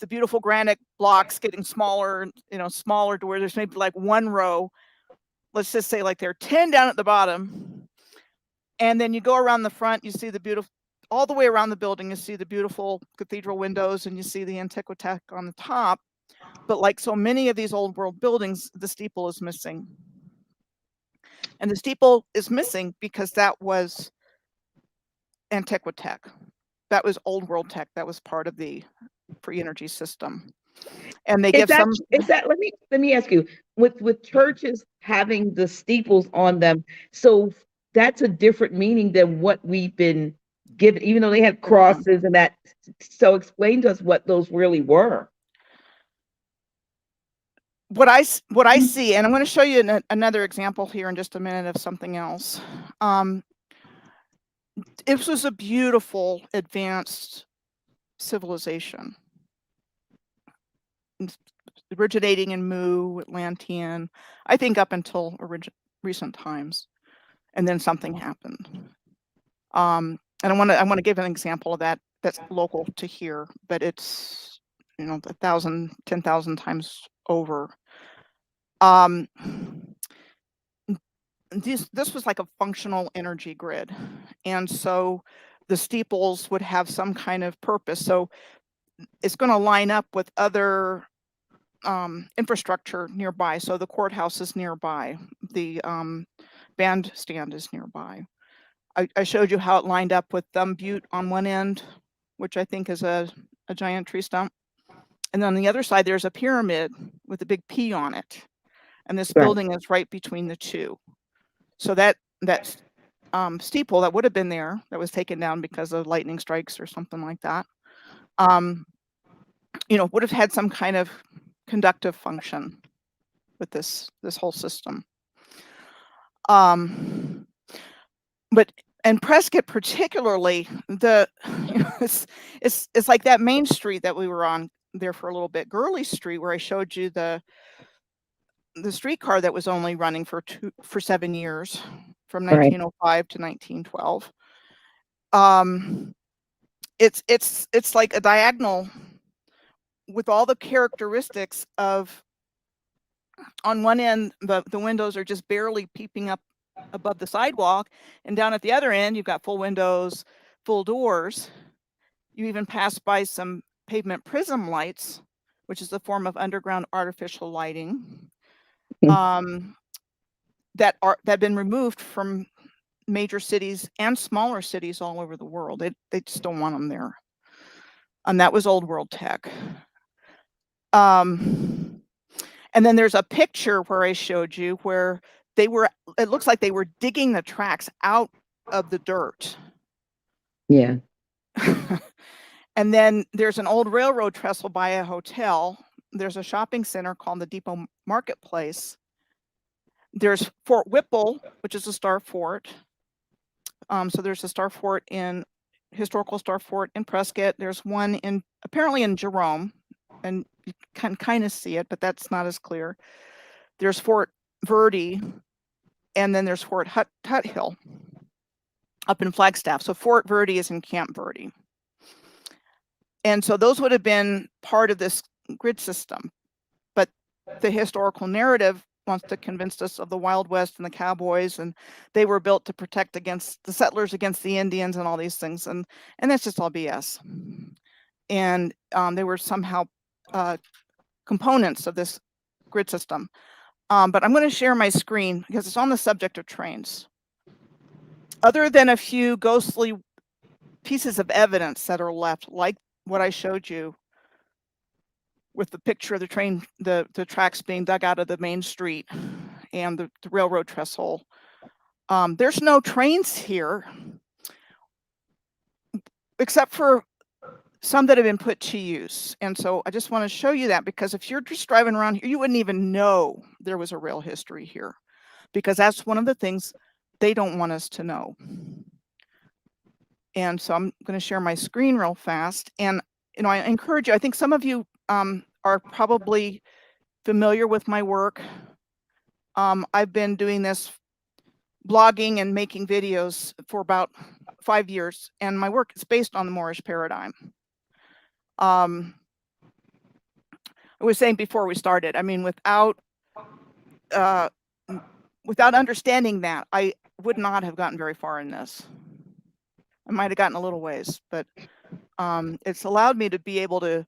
beautiful granite blocks getting smaller, smaller to where there's maybe like one row, let's just say like there are 10 down at the bottom. And then you go around the front, you see the beautiful, all the way around the building, you see the beautiful cathedral windows, and you see the Antiquitech on the top. But like so many of these old world buildings, the steeple is missing. And the steeple is missing because that was Antiquitech. That was old world tech. That was part of the free energy system. And they give some. Is that? Let me ask you. With churches having the steeples on them, so that's a different meaning than what we've been given, even though they had crosses and that. So explain to us what those really were. What I see, and I'm going to show you another example here in just a minute of something else. It was a beautiful, advanced civilization, originating in Mu, Atlantean, I think up until recent times, and then something happened. And I want to give an example of that that's local to here, but it's 1,000, 10,000 times over. This was like a functional energy grid, and so the steeples would have some kind of purpose. So it's going to line up with other infrastructure nearby. So the courthouse is nearby, the bandstand is nearby. I showed you how it lined up with Thumb Butte on one end, which I think is a giant tree stump. And then on the other side, there's a pyramid with a big P on it. And this building is right between the two. So that steeple that would have been there, that was taken down because of lightning strikes or something like that, would have had some kind of conductive function with this whole system. But and Prescott particularly, it's like that main street that we were on there for a little bit, Gurley Street, where I showed you the streetcar that was only running for 7 years, from 1905 to 1912. It's like a diagonal with all the characteristics of, on one end, the windows are just barely peeping up above the sidewalk, and down at the other end, you've got full windows, full doors. You even pass by some pavement prism lights, which is a form of underground artificial lighting, that have been removed from major cities and smaller cities all over the world. They just don't want them there. And that was old world tech. And then there's a picture where I showed you where it looks like they were digging the tracks out of the dirt. Yeah. And then there's an old railroad trestle by a hotel. There's a shopping center called the Depot Marketplace. There's Fort Whipple, which is a star fort. So there's a star fort historical star fort in Prescott. There's one apparently in Jerome, and you can kind of see it, but that's not as clear. There's Fort Verde, and then there's Fort Tuthill up in Flagstaff. So Fort Verde is in Camp Verde. And so those would have been part of this grid system. But the historical narrative wants to convince us of the Wild West and the cowboys, and they were built to protect against the settlers, against the Indians, and all these things. And that's just all BS. And they were somehow components of this grid system. But I'm going to share my screen because it's on the subject of trains. Other than a few ghostly pieces of evidence that are left, like what I showed you with the picture of the train, the tracks being dug out of the main street and the railroad trestle. There's no trains here, except for some that have been put to use. And so I just want to show you that, because if you're just driving around here, you wouldn't even know there was a rail history here, because that's one of the things they don't want us to know. And so I'm going to share my screen real fast. And, you know, I encourage you, I think some of you are probably familiar with my work. I've been doing this blogging and making videos for about 5 years, and my work is based on the Moorish paradigm. I was saying before we started, I mean, without understanding that, I would not have gotten very far in this. I might have gotten a little ways, but it's allowed me to be able to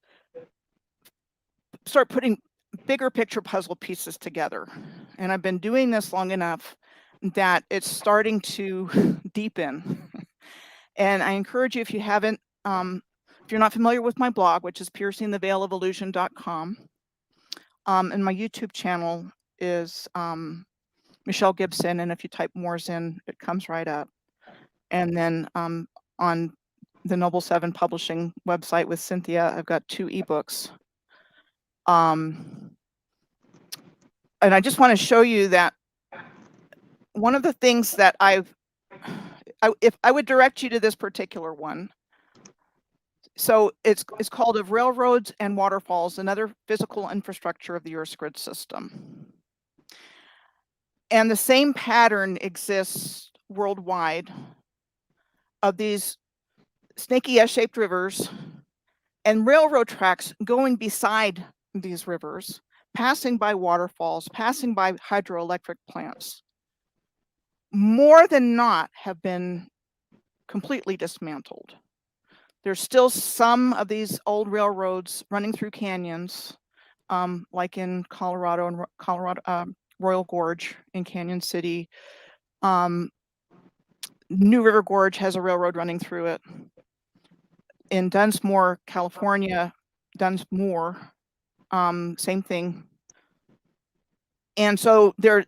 start putting bigger picture puzzle pieces together. And I've been doing this long enough that it's starting to deepen. And I encourage you, if you haven't, if you're not familiar with my blog, which is piercingtheveilofillusion.com, and my YouTube channel is Michelle Gibson, and if you type Moors in, it comes right up. And then on the Noble 7 publishing website with Cynthia, I've got 2 ebooks. And I just want to show you that one of the things that if I would direct you to this particular one. So it's called Of Railroads and Waterfalls, Another Physical Infrastructure of the Earth's Grid System. And the same pattern exists worldwide of these snaky S-shaped rivers and railroad tracks going beside these rivers, passing by waterfalls, passing by hydroelectric plants. More than not have been completely dismantled. There's still some of these old railroads running through canyons, like in Colorado and Royal Gorge in Canyon City. New River Gorge has a railroad running through it. In Dunsmore, California, Dunsmore, same thing. And so there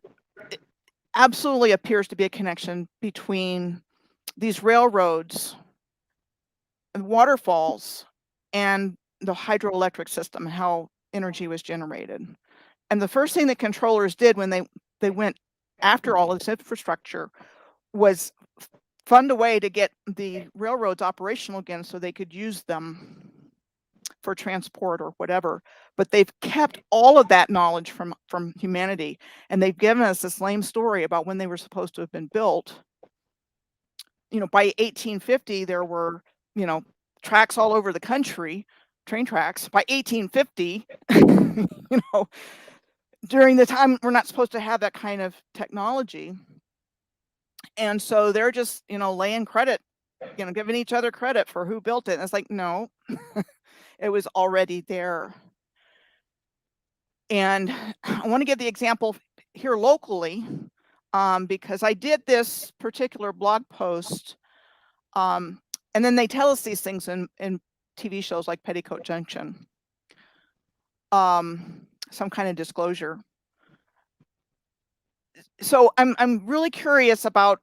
absolutely appears to be a connection between these railroads and waterfalls and the hydroelectric system, how energy was generated. And the first thing that controllers did when they went after all of this infrastructure was fund a way to get the railroads operational again so they could use them for transport or whatever. But they've kept all of that knowledge from humanity, and they've given us this lame story about when they were supposed to have been built. You know, by 1850 there were, you know, tracks all over the country, train tracks. By 1850, you know, during the time we're not supposed to have that kind of technology. And so they're just, you know, laying credit, you know, giving each other credit for who built it. And it's like, no, it was already there. And I want to give the example here locally, because I did this particular blog post, and then they tell us these things in TV shows like Petticoat Junction, some kind of disclosure. So I'm really curious about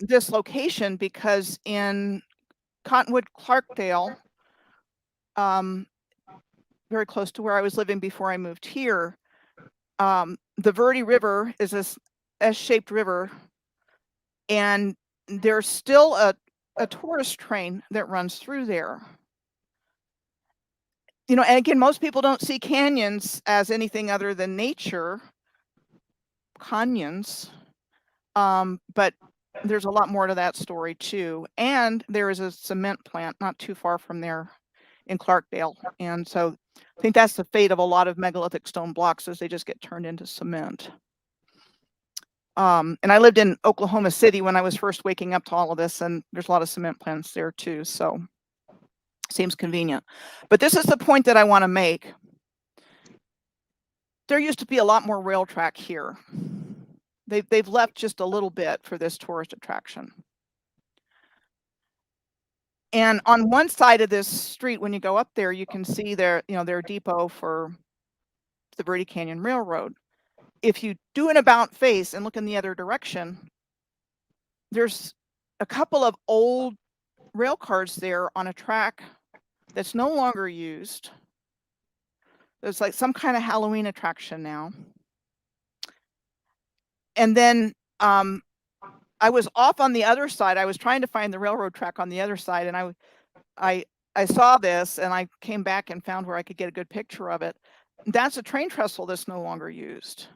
this location, because in Cottonwood, Clarkdale, very close to where I was living before I moved here, the Verde River is this S-shaped river, and there's still a tourist train that runs through there. You know, and again, most people don't see canyons as anything other than nature, canyons, but there's a lot more to that story too. And there is a cement plant not too far from there in Clarkdale. And so I think that's the fate of a lot of megalithic stone blocks, as they just get turned into cement. And I lived in Oklahoma City when I was first waking up to all of this, and there's a lot of cement plants there too. So seems convenient. But this is the point that I want to make. There used to be a lot more rail track here. They've left just a little bit for this tourist attraction. And on one side of this street, when you go up there, you can see their depot for the Verde Canyon Railroad. If you do an about face and look in the other direction, there's a couple of old rail cars there on a track that's no longer used. There's like some kind of Halloween attraction now. And then I was off on the other side. I was trying to find the railroad track on the other side, and I saw this, and I came back and found where I could get a good picture of it. That's a train trestle that's no longer used.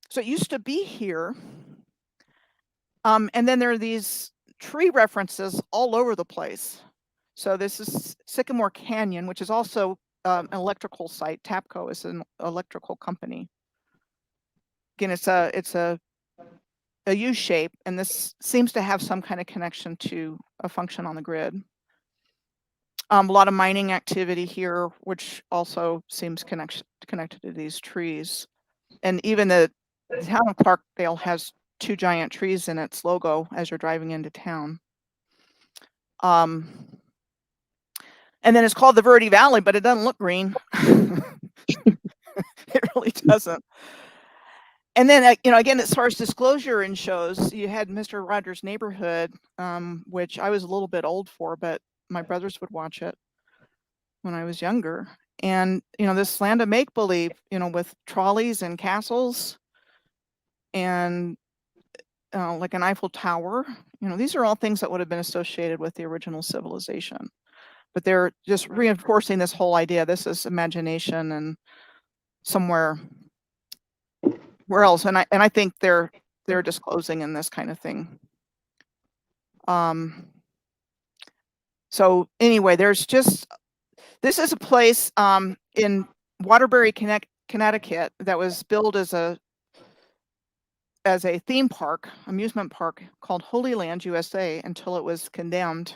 So it used to be here. And then there are these tree references all over the place. So this is Sycamore Canyon, which is also an electrical site. TAPCO is an electrical company. Again, it's a U shape, and this seems to have some kind of connection to a function on the grid. A lot of mining activity here, which also seems connected to these trees. And even the town of Clarkdale has 2 giant trees in its logo as you're driving into town. And then it's called the Verde Valley, but it doesn't look green. It really doesn't. And then, again, as far as disclosure in shows, you had Mr. Rogers' Neighborhood, which I was a little bit old for, but my brothers would watch it when I was younger. And, this land of make-believe, with trolleys and castles and like an Eiffel Tower, these are all things that would have been associated with the original civilization. But they're just reinforcing this whole idea. This is imagination and somewhere where else. And I think they're disclosing in this kind of thing. So anyway, this is a place in Waterbury, Connecticut, that was built as a theme park, amusement park called Holy Land USA until it was condemned.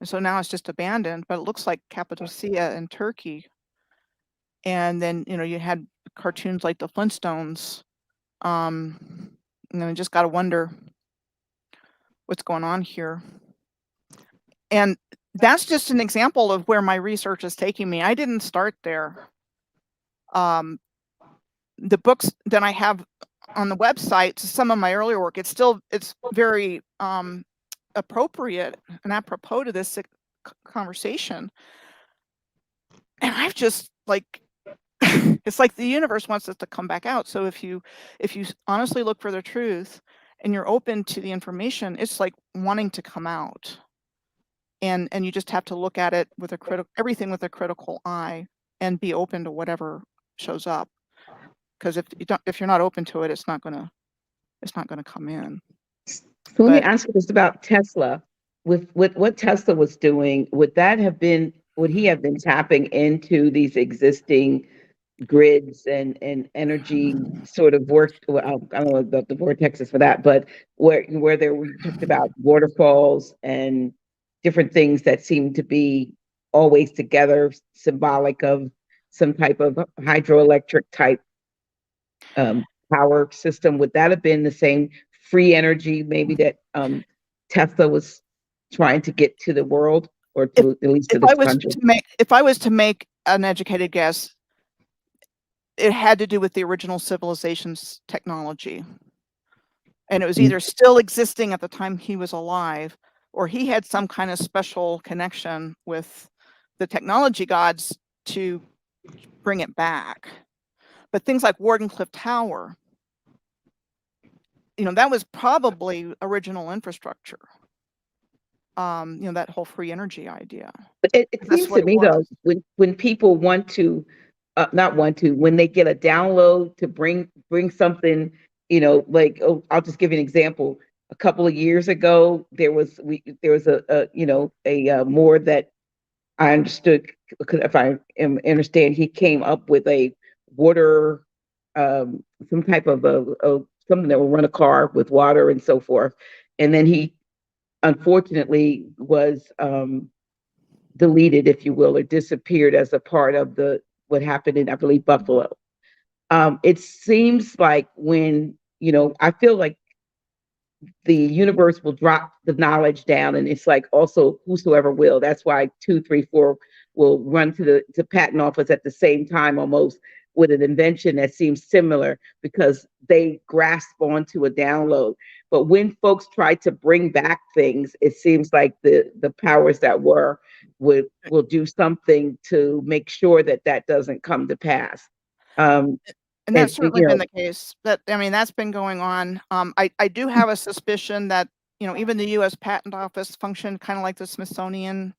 And so now it's just abandoned, but it looks like Cappadocia in Turkey. And then, you had cartoons like the Flintstones. You just got to wonder what's going on here. And that's just an example of where my research is taking me. I didn't start there. The books that I have on the website, some of my earlier work, it's very appropriate and apropos to this conversation. And I've just it's like the universe wants us to come back out. So if you honestly look for the truth and you're open to the information, it's like wanting to come out. And you just have to look at it with everything with a critical eye and be open to whatever shows up. Because if you're not open to it, it's not gonna come in. So let me ask you this about Tesla. With what Tesla was doing, would he have been tapping into these existing grids and energy sort of work? Well, I don't know about the vortexes for that, but where we talked about waterfalls and different things that seem to be always together, symbolic of some type of hydroelectric type power system. Would that have been the same free energy maybe that Tesla was trying to get to the world, or at least to this country? If I was to make an educated guess, it had to do with the original civilization's technology. And it was either still existing at the time he was alive, or he had some kind of special connection with the technology gods to bring it back. But things like Wardenclyffe Tower, that was probably original infrastructure. That whole free energy idea. But it seems to me, though, when people when they get a download to bring something, I'll just give you an example. A couple of years ago, there was a more that I understood, because if I understand, he came up with a water, some type of something that will run a car with water and so forth. And then he unfortunately was deleted, if you will, or disappeared as a part of what happened in, I believe, Buffalo. It seems like when, I feel like the universe will drop the knowledge down, and it's like also whosoever will. That's why 2, 3, 4 will run to the patent office at the same time, almost with an invention that seems similar, because they grasp onto a download. But when folks try to bring back things, it seems like the powers that were will do something to make sure that that doesn't come to pass. And that's And certainly been the case. I mean, that's been going on. I do have a suspicion that, even the U.S. Patent Office functioned kind of like the Smithsonian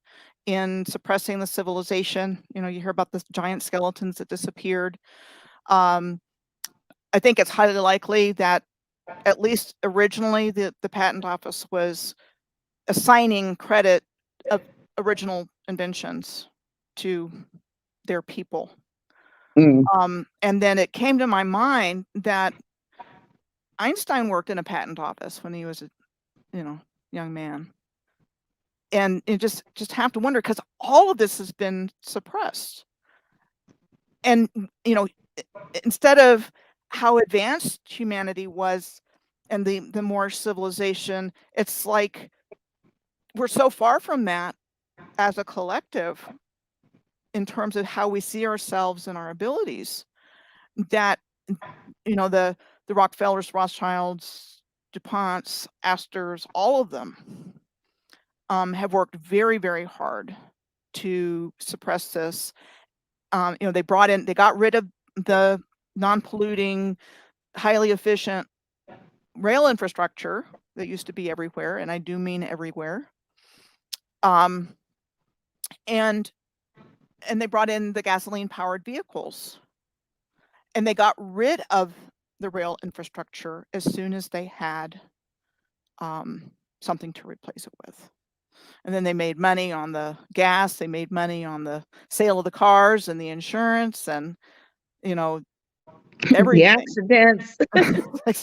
in suppressing the civilization. You hear about the giant skeletons that disappeared. I think it's highly likely that at least originally the Patent Office was assigning credit of original inventions to their people. And then it came to my mind that Einstein worked in a patent office when he was a young man, and you just have to wonder, because all of this has been suppressed, and instead of how advanced humanity was and the Moorish civilization, it's like we're so far from that as a collective in terms of how we see ourselves and our abilities, that the Rockefellers, Rothschilds, DuPonts, Astors, all of them have worked very, very hard to suppress this. They got rid of the non-polluting, highly efficient rail infrastructure that used to be everywhere, and I do mean everywhere. And they brought in the gasoline-powered vehicles, and they got rid of the rail infrastructure as soon as they had something to replace it with. And then they made money on the gas, they made money on the sale of the cars and the insurance, and everything. The accidents.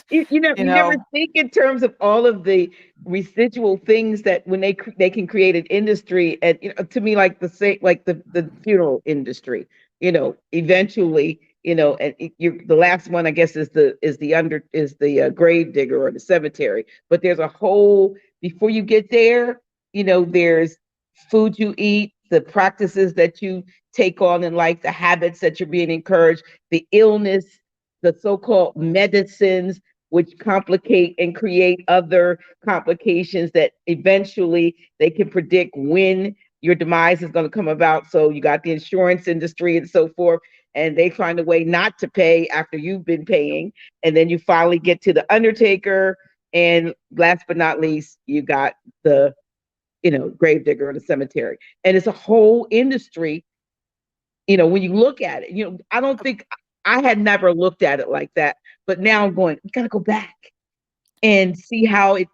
you never think in terms of all of the residual things that when they can create an industry, and to me, like the funeral industry, eventually, and the last one, I guess, is the grave digger or the cemetery. But there's a whole, before you get there, there's food you eat, the practices that you take on in life, the habits that you're being encouraged, the illness, the so-called medicines, which complicate and create other complications that eventually they can predict when your demise is going to come about. So you got the insurance industry and so forth, and they find a way not to pay after you've been paying. And then you finally get to the undertaker. And last but not least, you got the, grave digger in the cemetery. And it's a whole industry. When you look at it, I don't think I had never looked at it like that, but now I'm going, you got to go back and see how it,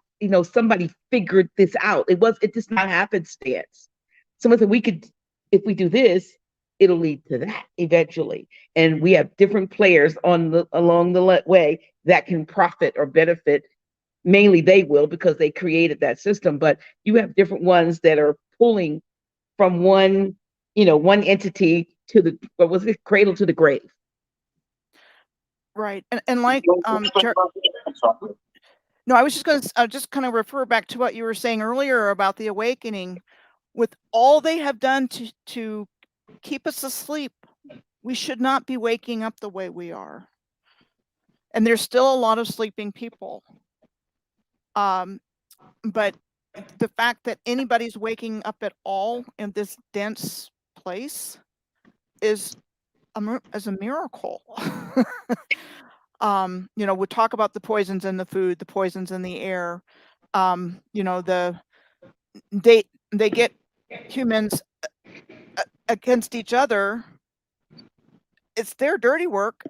somebody figured this out. It just not happenstance. Someone said if we do this, it'll lead to that eventually. And we have different players along the way that can profit or benefit. Mainly they will, because they created that system, but you have different ones that are pulling from one entity to the, what was it, cradle to the grave. Right. And like, no, I was just going to just kind of refer back to what you were saying earlier about the awakening. With all they have done to keep us asleep, we should not be waking up the way we are. And there's still a lot of sleeping people. But the fact that anybody's waking up at all in this dense place is a miracle. We talk about the poisons in the food, the poisons in the air. They get humans against each other. It's their dirty work.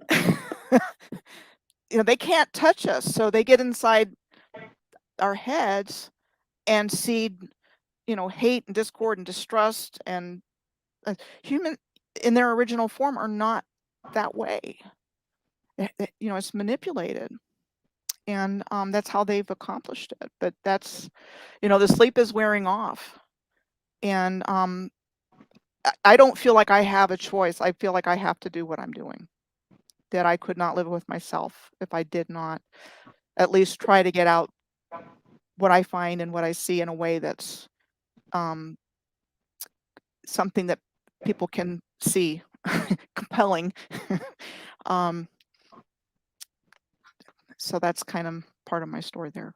They can't touch us, so they get inside our heads and seed, hate and discord and distrust. And human in their original form are not that way. It's manipulated, and that's how they've accomplished it. But that's, the sleep is wearing off, and I don't feel like I have a choice. I feel like I have to do what I'm doing, that I could not live with myself if I did not at least try to get out what I find and what I see in a way that's something that people can see, compelling. So that's kind of part of my story there.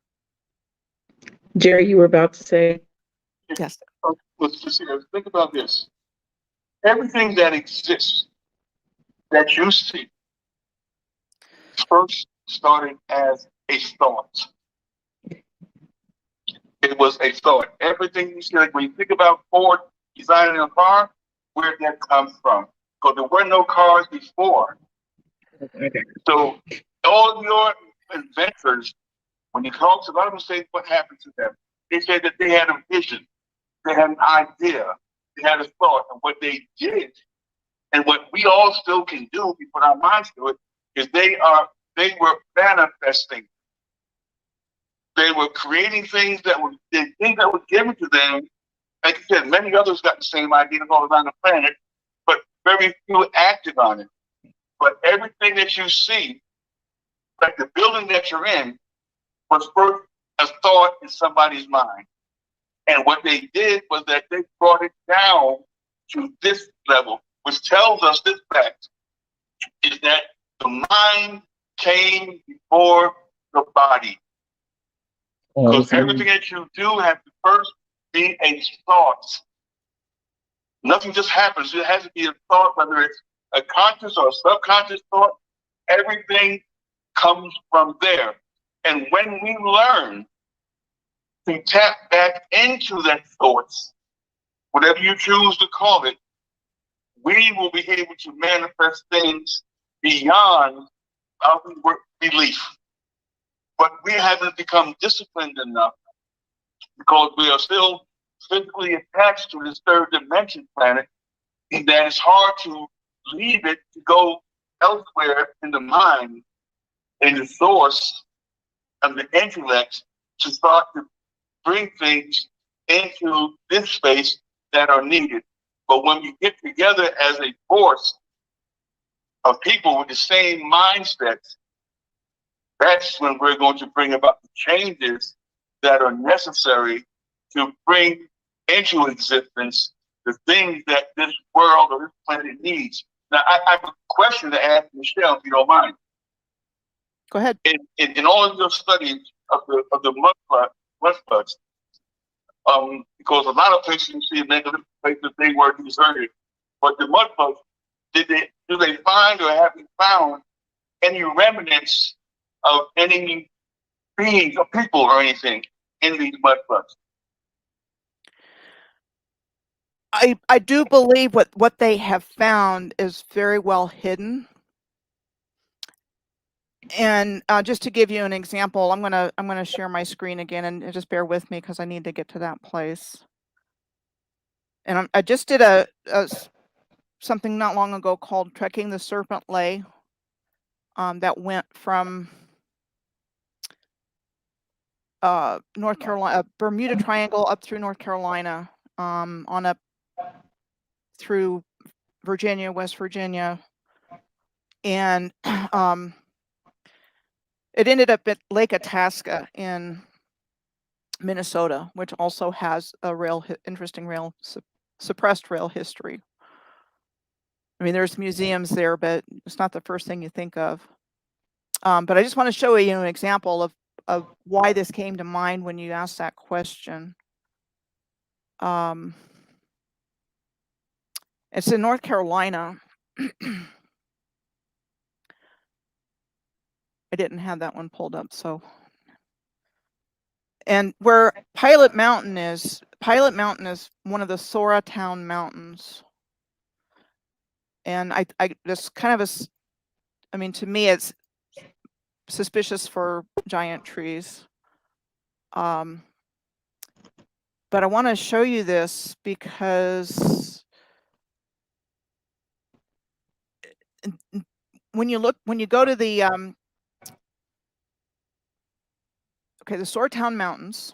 Jerry, you were about to say? Yes. Let's just think about this. Everything that exists that you see first started as a thought. It was a thought. Everything you see, like when you think about Ford designing a car, where did that come from? Because there were no cars before. Okay. So all of your inventors, when you talk to a lot of them, say what happened to them. They said that they had a vision, they had an idea, they had a thought, and what they did, and what we all still can do, we put our minds to it, is they were manifesting. They were creating things that were given to them. Like I said, many others got the same ideas all around the planet, but very few acted on it. But everything that you see, like the building that you're in, was first a thought in somebody's mind. And what they did was that they brought it down to this level, which tells us this fact, is that the mind came before the body. Because everything that you do has to first be a thought. Nothing just happens. It has to be a thought, whether it's a conscious or a subconscious thought. Everything comes from there. And when we learn to tap back into that thoughts, whatever you choose to call it, we will be able to manifest things beyond our belief. But we haven't become disciplined enough because we are still physically attached to this third dimension planet, and that it's hard to leave it to go elsewhere in the mind, in the source of the intellect, to start to bring things into this space that are needed. But when we get together as a force of people with the same mindsets, that's when we're going to bring about the changes that are necessary to bring into existence the things that this world or this planet needs. Now, I have a question to ask Michelle, if you don't mind. Go ahead. In all of your studies of the mud floods, because a lot of places you see in negative places they were deserted, but the mud floods, do they find or have you found any remnants of any beings or people or anything in these mud floods? I do believe what they have found is very well hidden. And just to give you an example, I'm gonna share my screen again, and just bear with me because I need to get to that place. And I just did something not long ago called Trekking the Serpent Lay, that went from North Carolina, Bermuda Triangle, up through North Carolina, on up through Virginia, West Virginia, and it ended up at Lake Itasca in Minnesota, which also has a interesting suppressed rail history. I mean, there's museums there, but it's not the first thing you think of. But I just want to show you an example of why this came to mind when you asked that question. It's in North Carolina. I didn't have that one pulled up, so. And where Pilot Mountain is one of the Soratown Mountains. And I just kind of I mean, to me, it's suspicious for giant trees. But I want to show you this because when you go to the the Soratown Mountains,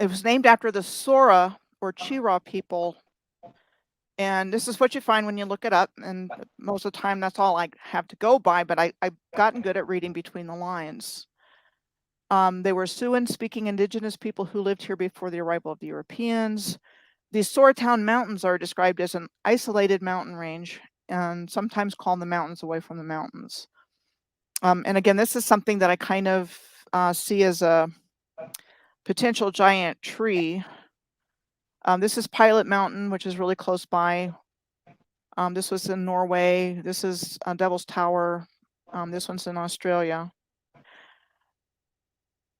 it was named after the Sora or Chira people. And this is what you find when you look it up. And most of the time, that's all I have to go by. But I've gotten good at reading between the lines. They were Siouan-speaking indigenous people who lived here before the arrival of the Europeans. These Soratown Mountains are described as an isolated mountain range and sometimes called the mountains away from the mountains. And again, this is something that I kind of see as a potential giant tree. This is Pilot Mountain, which is really close by. This was in Norway. This is Devil's Tower. This one's in Australia.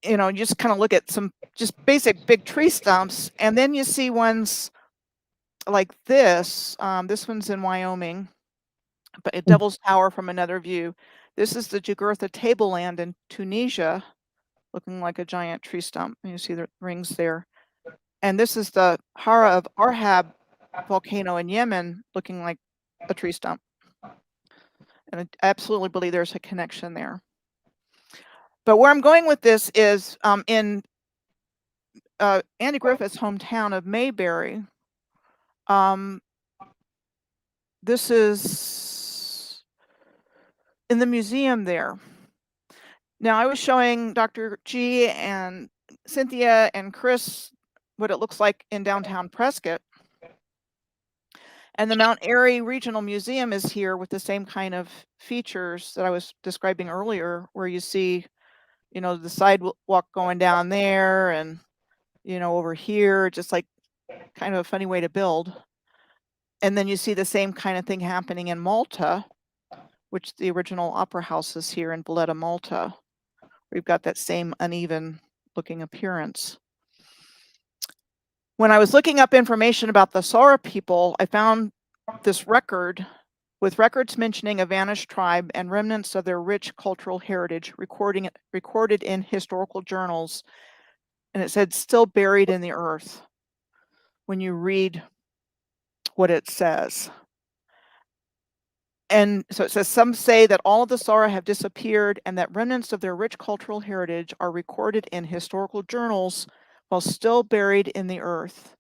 You know, you just kind of look at some just basic big tree stumps, and then you see ones like this. This one's in Wyoming, but at Devil's Tower from another view. This is the Jugurtha tableland in Tunisia, looking like a giant tree stump. You see the rings there. And this is the Hara of Arhab volcano in Yemen, looking like a tree stump. And I absolutely believe there's a connection there. But where I'm going with this is in Andy Griffith's hometown of Mayberry. This is in the museum there. Now, I was showing Dr. G and Cynthia and Chris what it looks like in downtown Prescott. And the Mount Airy Regional Museum is here with the same kind of features that I was describing earlier, where you see, you know, the sidewalk going down there and, you know, over here, just like kind of a funny way to build. And then you see the same kind of thing happening in Malta, which the original opera house is here in Valletta, Malta. We've got that same uneven looking appearance. When I was looking up information about the Sora people, I found this record with records mentioning a vanished tribe and remnants of their rich cultural heritage recorded in historical journals. And it said, still buried in the earth, when you read what it says. And so it says, some say that all of the Sora have disappeared and that remnants of their rich cultural heritage are recorded in historical journals while still buried in the earth.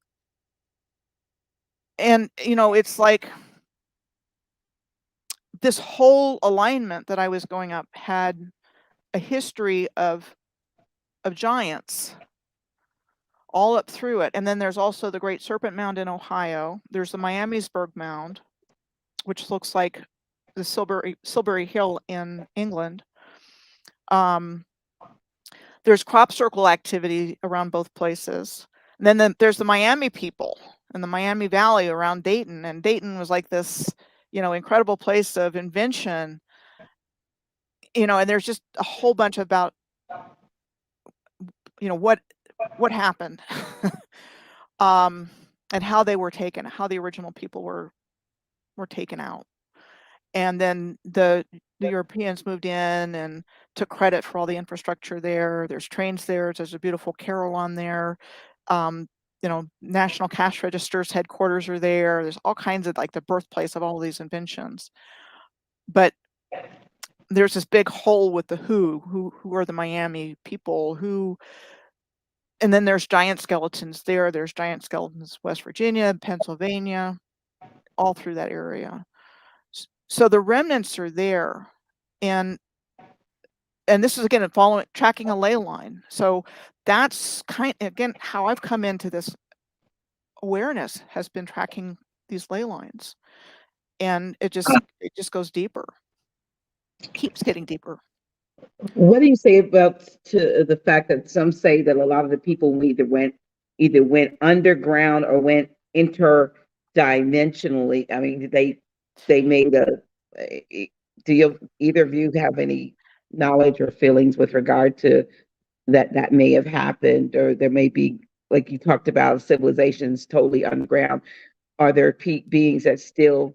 And, you know, it's like this whole alignment that I was going up had a history of giants all up through it. And then there's also the Great Serpent Mound in Ohio. There's the Miamisburg Mound, which looks like the Silbury Hill in England. There's crop circle activity around both places. And then there's the Miami people in the Miami Valley around Dayton. And Dayton was like this, you know, incredible place of invention. You know, and there's just a whole bunch about, you know, what happened and how they were taken, how the original people were taken out. And then the Europeans moved in and took credit for all the infrastructure there. There's trains there. There's a beautiful carillon there. You know, National Cash Register's headquarters are there. There's all kinds of, like, the birthplace of all of these inventions. But there's this big hole with the who are the Miami people, and then there's giant skeletons there. There's giant skeletons West Virginia, Pennsylvania, all through that area. So the remnants are there, and this is again tracking a ley line. So that's again how I've come into this awareness, has been tracking these ley lines, and it just goes deeper, keeps getting deeper. What do you say about the fact that some say that a lot of the people either went underground or went interdimensionally? I mean, they made do either of you have any knowledge or feelings with regard to that may have happened, or there may be, like you talked about, civilizations totally underground? Are there beings that still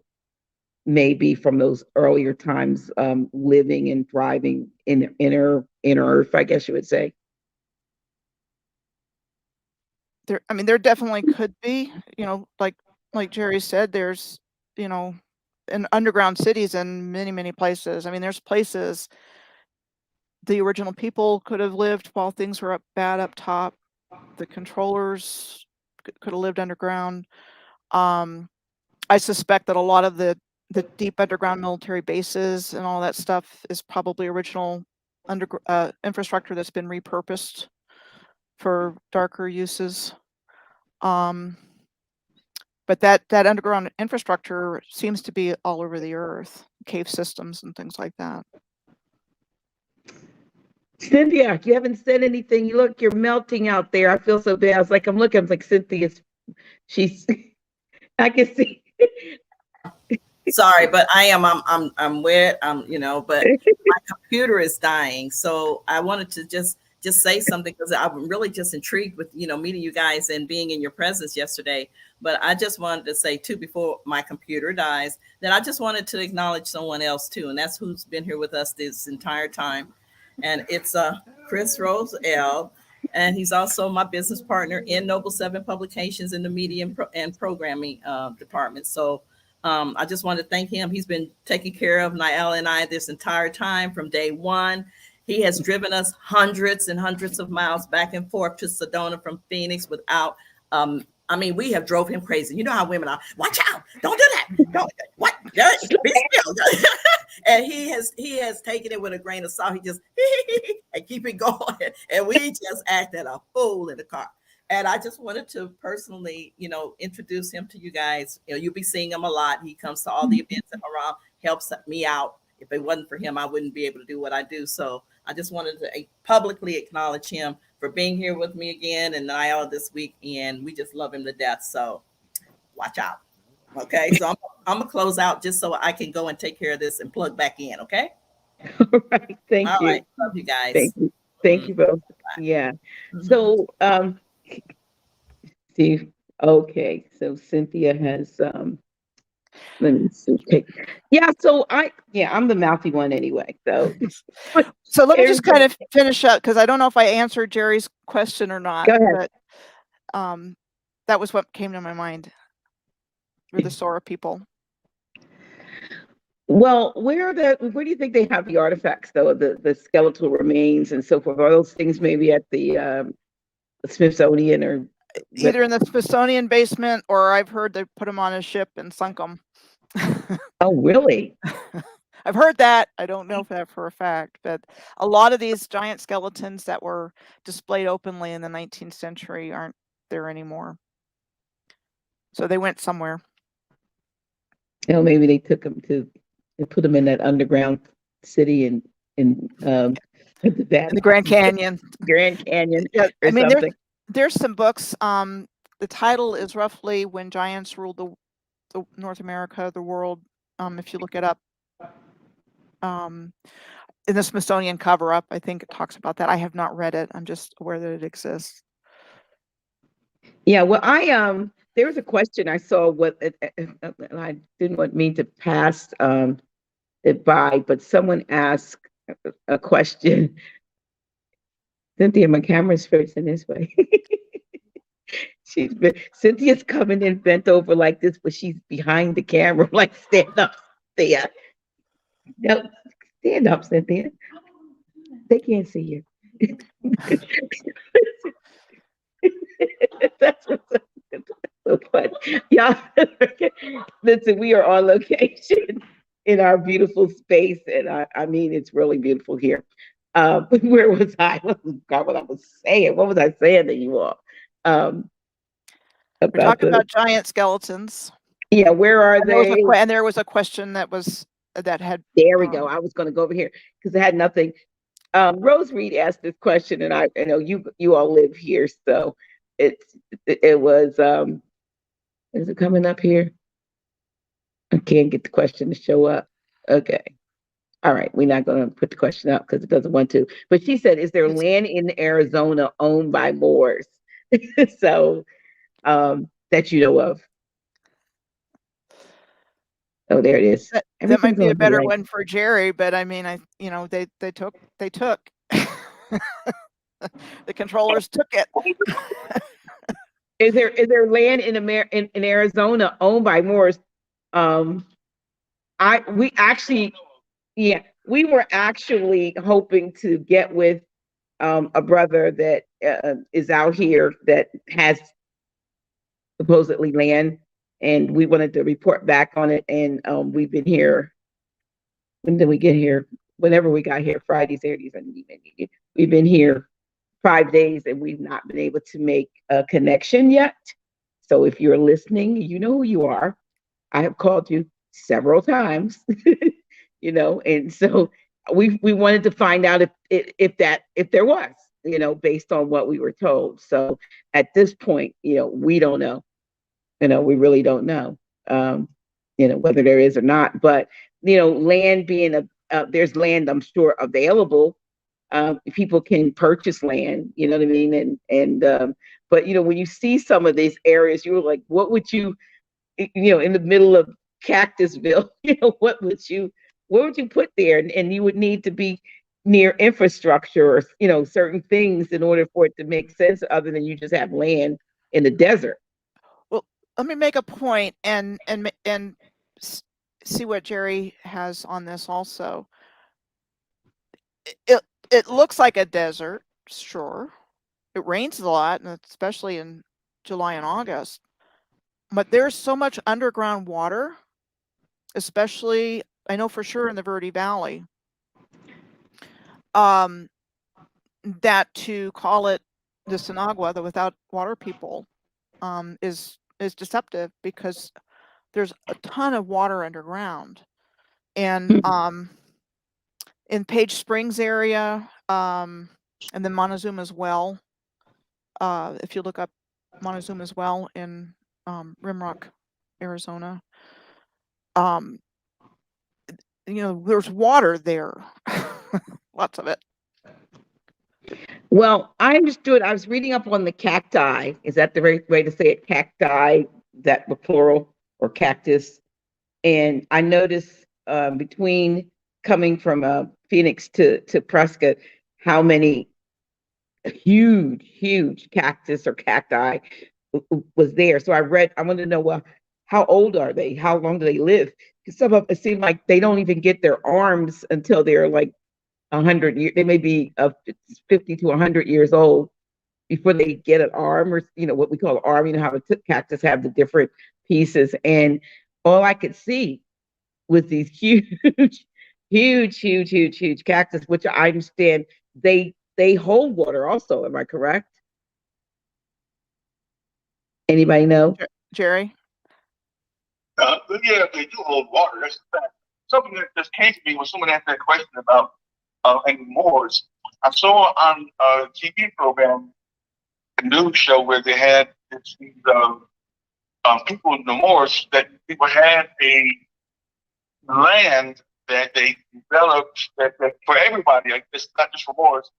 maybe from those earlier times living and thriving in inner earth, I guess you would say? There definitely could be, you know, like Jerry said, there's, you know, in underground cities in many places. I mean, there's places the original people could have lived while things were bad up top. The controllers could have lived underground. I suspect that a lot of the deep underground military bases and all that stuff is probably original infrastructure that's been repurposed for darker uses. But that underground infrastructure seems to be all over the earth, cave systems and things like that. Cynthia, you haven't said anything. You look, you're melting out there. I feel so bad. I was like, I'm like, Cynthia's, I can see. Sorry, but I'm wet. But my computer is dying. So I wanted to just say something because I'm really just intrigued with, meeting you guys and being in your presence yesterday. But I just wanted to say too, before my computer dies, that I just wanted to acknowledge someone else too. And that's who's been here with us this entire time. And it's Chris Rose L. And he's also my business partner in Noble 7 Publications in the media and programming department. So I just want to thank him. He's been taking care of Niall and I this entire time from day one. He has driven us hundreds and hundreds of miles back and forth to Sedona from Phoenix without, we have drove him crazy. You know how women are. Watch out. Don't do that. Don't. What? Be still. And he has taken it with a grain of salt. He just and keep it going. And we just acted a fool in the car. And I just wanted to personally, introduce him to you guys. You'll be seeing him a lot. He comes to all the events that are around, helps me out. If it wasn't for him, I wouldn't be able to do what I do. So I just wanted to publicly acknowledge him for being here with me again and Niall this week. And we just love him to death. So watch out. Okay. So I'm going to close out just so I can go and take care of this and plug back in. Okay. All right. Thank you. All right. Love you guys. Thank you. Thank you both. Bye. Yeah. So, see, okay. So Cynthia has, let me see. Yeah. So I'm the mouthy one anyway. So let me just kind of finish up because I don't know if I answered Jerry's question or not. Go ahead. But that was what came to my mind. For the Sora people. Well, where do you think they have the artifacts though? The skeletal remains and so forth. Are those things maybe at the Smithsonian or either in the Smithsonian basement, or I've heard they put them on a ship and sunk them. Oh, really? I've heard that. I don't know if that for a fact, but a lot of these giant skeletons that were displayed openly in the 19th century aren't there anymore. So they went somewhere. Maybe they took them they put them in that underground city in the Grand Canyon. Grand Canyon. Yeah, or something. There's some books. The title is roughly When Giants Ruled the North America, the World. If you look it up, in the Smithsonian cover-up, I think it talks about that. I have not read it. I'm just aware that it exists. Yeah, well, there was a question I saw. I didn't mean to pass it by, but someone asked a question. Cynthia, my camera's facing this way. Cynthia's coming in bent over like this, but she's behind the camera. Like, stand up, Cynthia. No, stand up, Cynthia. They can't see you. That's so fun. Yeah. Listen, we are on location in our beautiful space, and I mean it's really beautiful here. Where was I? What I was saying? What was I saying to you all? We're talking about giant skeletons. Yeah, where are they? And there was a question that had. There we go. I was going to go over here because it had nothing. Rose Reed asked this question, and I know you all live here, so it was. Is it coming up here? I can't get the question to show up. Okay. All right. We're not going to put the question up because it doesn't want to. But she said, is there land in Arizona owned by Moors? So that you know of. Oh, there it is. That might be a better one for Jerry, but I mean, they took the controllers took it. Is there land in Arizona owned by Moors? We were actually hoping to get with a brother that is out here that has supposedly land, and we wanted to report back on it. And we've been here. When did we get here? whenever we got here, Friday, Saturday, Sunday, we've been here 5 days and we've not been able to make a connection yet. So if you're listening, you know who you are. I have called you several times, and so we wanted to find out if there was, based on what we were told. So at this point, we don't know. We really don't know, whether there is or not. But land being there's land, I'm sure, available. People can purchase land, you know what I mean? But when you see some of these areas, you were like, what would you, in the middle of Cactusville, what would you put there? And you would need to be near infrastructure or, certain things in order for it to make sense, other than you just have land in the desert. Well, let me make a point and see what Jerry has on this also. It looks like a desert, sure. It rains a lot, and especially in July and August. But there's so much underground water, especially, I know for sure, in the Verde Valley, that to call it the Sinagua, the without water people, is deceptive, because there's a ton of water underground. And in Page Springs area, and then Montezuma's Well, if you look up Montezuma's Well in Rimrock, Arizona, there's water there. Lots of it. Well, I understood. I was reading up on the cacti. Is that the right way to say it? Cacti, that the plural, or cactus? And I noticed between coming from Phoenix to Prescott, how many huge cactus or cacti was there. So I wanted to know, well, how old are they? How long do they live? Because some of it seem like they don't even get their arms until they're like 100 years. They may be 50 to 100 years old before they get an arm, or what we call an arm. How the cactus have the different pieces, and all I could see was these huge cactus, which I understand they hold water also. Am I correct? Anybody know? Jerry? Yeah, they do hold water. That's a fact. Something that just came to me when someone asked that question about any Moors. I saw on a TV program, a news show, where they had these people in the Moors, that people had a land that they developed that for everybody. Like, it's not just for Moors,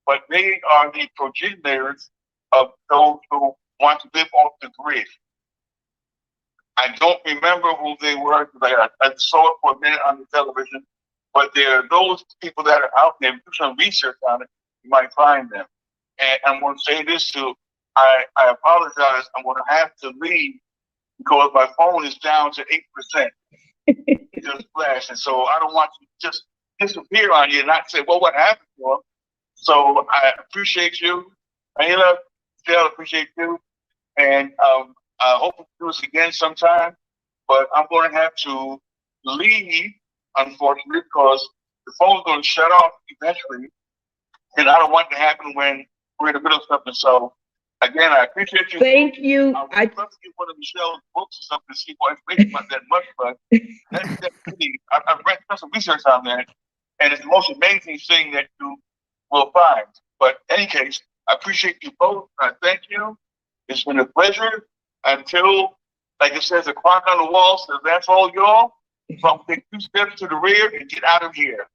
but they are the progenitors of those who want to live off the grid. I don't remember who they were, because I saw it for a minute on the television, but there are those people that are out there. Do some research on it, you might find them. And I'm going to say this too. I apologize. I'm going to have to leave because my phone is down to 8%. It just flashed, and so I don't want to just disappear on you and not say, well, what happened to them? So I appreciate you, Ayla. Michelle, appreciate you, and I hope we do this again sometime. But I'm going to have to leave, unfortunately, because the phone's going to shut off eventually, and I don't want it to happen when we're in the middle of something. So again, I appreciate you. Thank you. I'd love to get one of Michelle's books or something to see more information about that much, but I've read some research on that, and it's the most amazing thing that you will find. But in any case, I appreciate you both. I thank you. It's been a pleasure. Until, like it says, a clock on the wall says, that's all, y'all. So I'm going to take 2 steps to the rear and get out of here.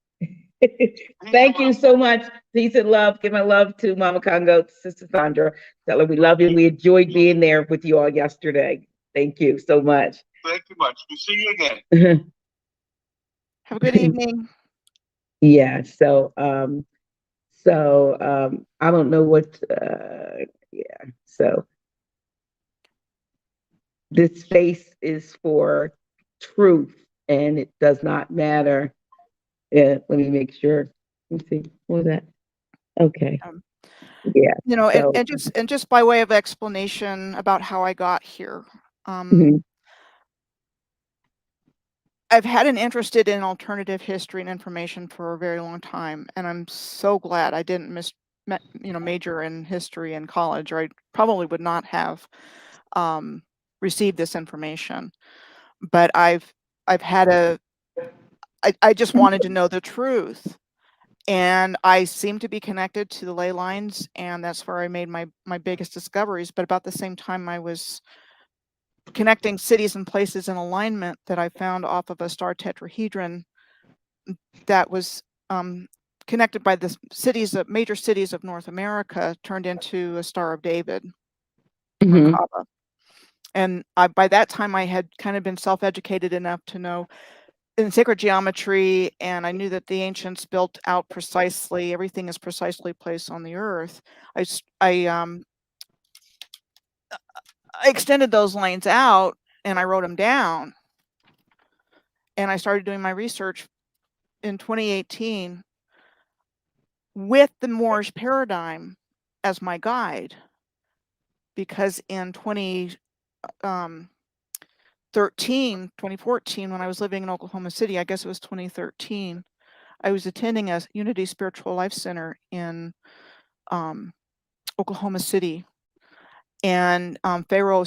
Thank you so much. Peace and love. Give my love to MamaKongo, to Sister Sandra. Tell her we love you. We enjoyed being there with you all yesterday. Thank you so much. Thank you much. We'll see you again. Have a good evening. Yeah. So I don't know what. Yeah. So this space is for truth, and it does not matter. Yeah, let me make sure. Let me see. What was that? Okay. Yeah. So, and just by way of explanation about how I got here. I've had an interest in alternative history and information for a very long time, and I'm so glad I didn't major in history in college, or I probably would not have received this information. But I just wanted to know the truth, and I seem to be connected to the ley lines, and that's where I made my biggest discoveries. But about the same time, I was connecting cities and places in alignment that I found off of a star tetrahedron that was connected by the major cities of North America, turned into a Star of David, Merkaba. And by that time, I had kind of been self-educated enough to know in sacred geometry, and I knew that the ancients built out precisely, everything is precisely placed on the earth. I extended those lines out, and I wrote them down, and I started doing my research in 2018 with the Moorish paradigm as my guide, because in 2014, when I was living in Oklahoma City, I guess it was 2013, I was attending a Unity Spiritual Life Center in Oklahoma City, and Pharaoh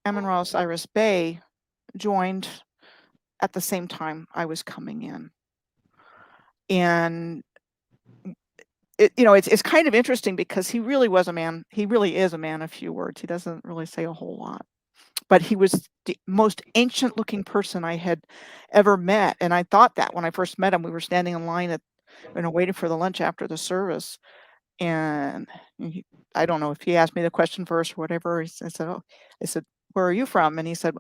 Amun-Ra Osiris Bey joined at the same time I was coming in. And it's kind of interesting because he really was a man. He really is a man of few words. He doesn't really say a whole lot, but he was the most ancient looking person I had ever met. And I thought that when I first met him, we were standing in line waiting for the lunch after the service. And I don't know if he asked me the question first or whatever. I said, "Where are you from?" And he said,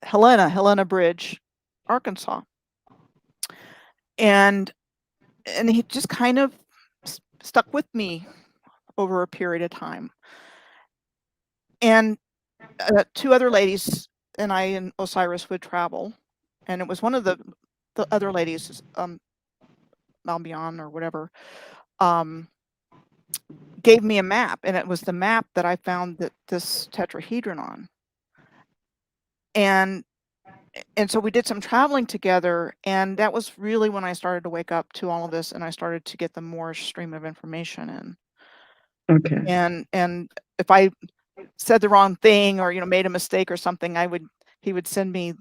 Helena Bridge, Arkansas. And he just kind of stuck with me over a period of time. And two other ladies and I and Osiris would travel, and it was one of the other ladies, Malbion or whatever, gave me a map, and it was the map that I found this tetrahedron on. And so we did some traveling together, and that was really when I started to wake up to all of this, and I started to get the Moorish stream of information in. Okay. And if I said the wrong thing or made a mistake or something, he would send me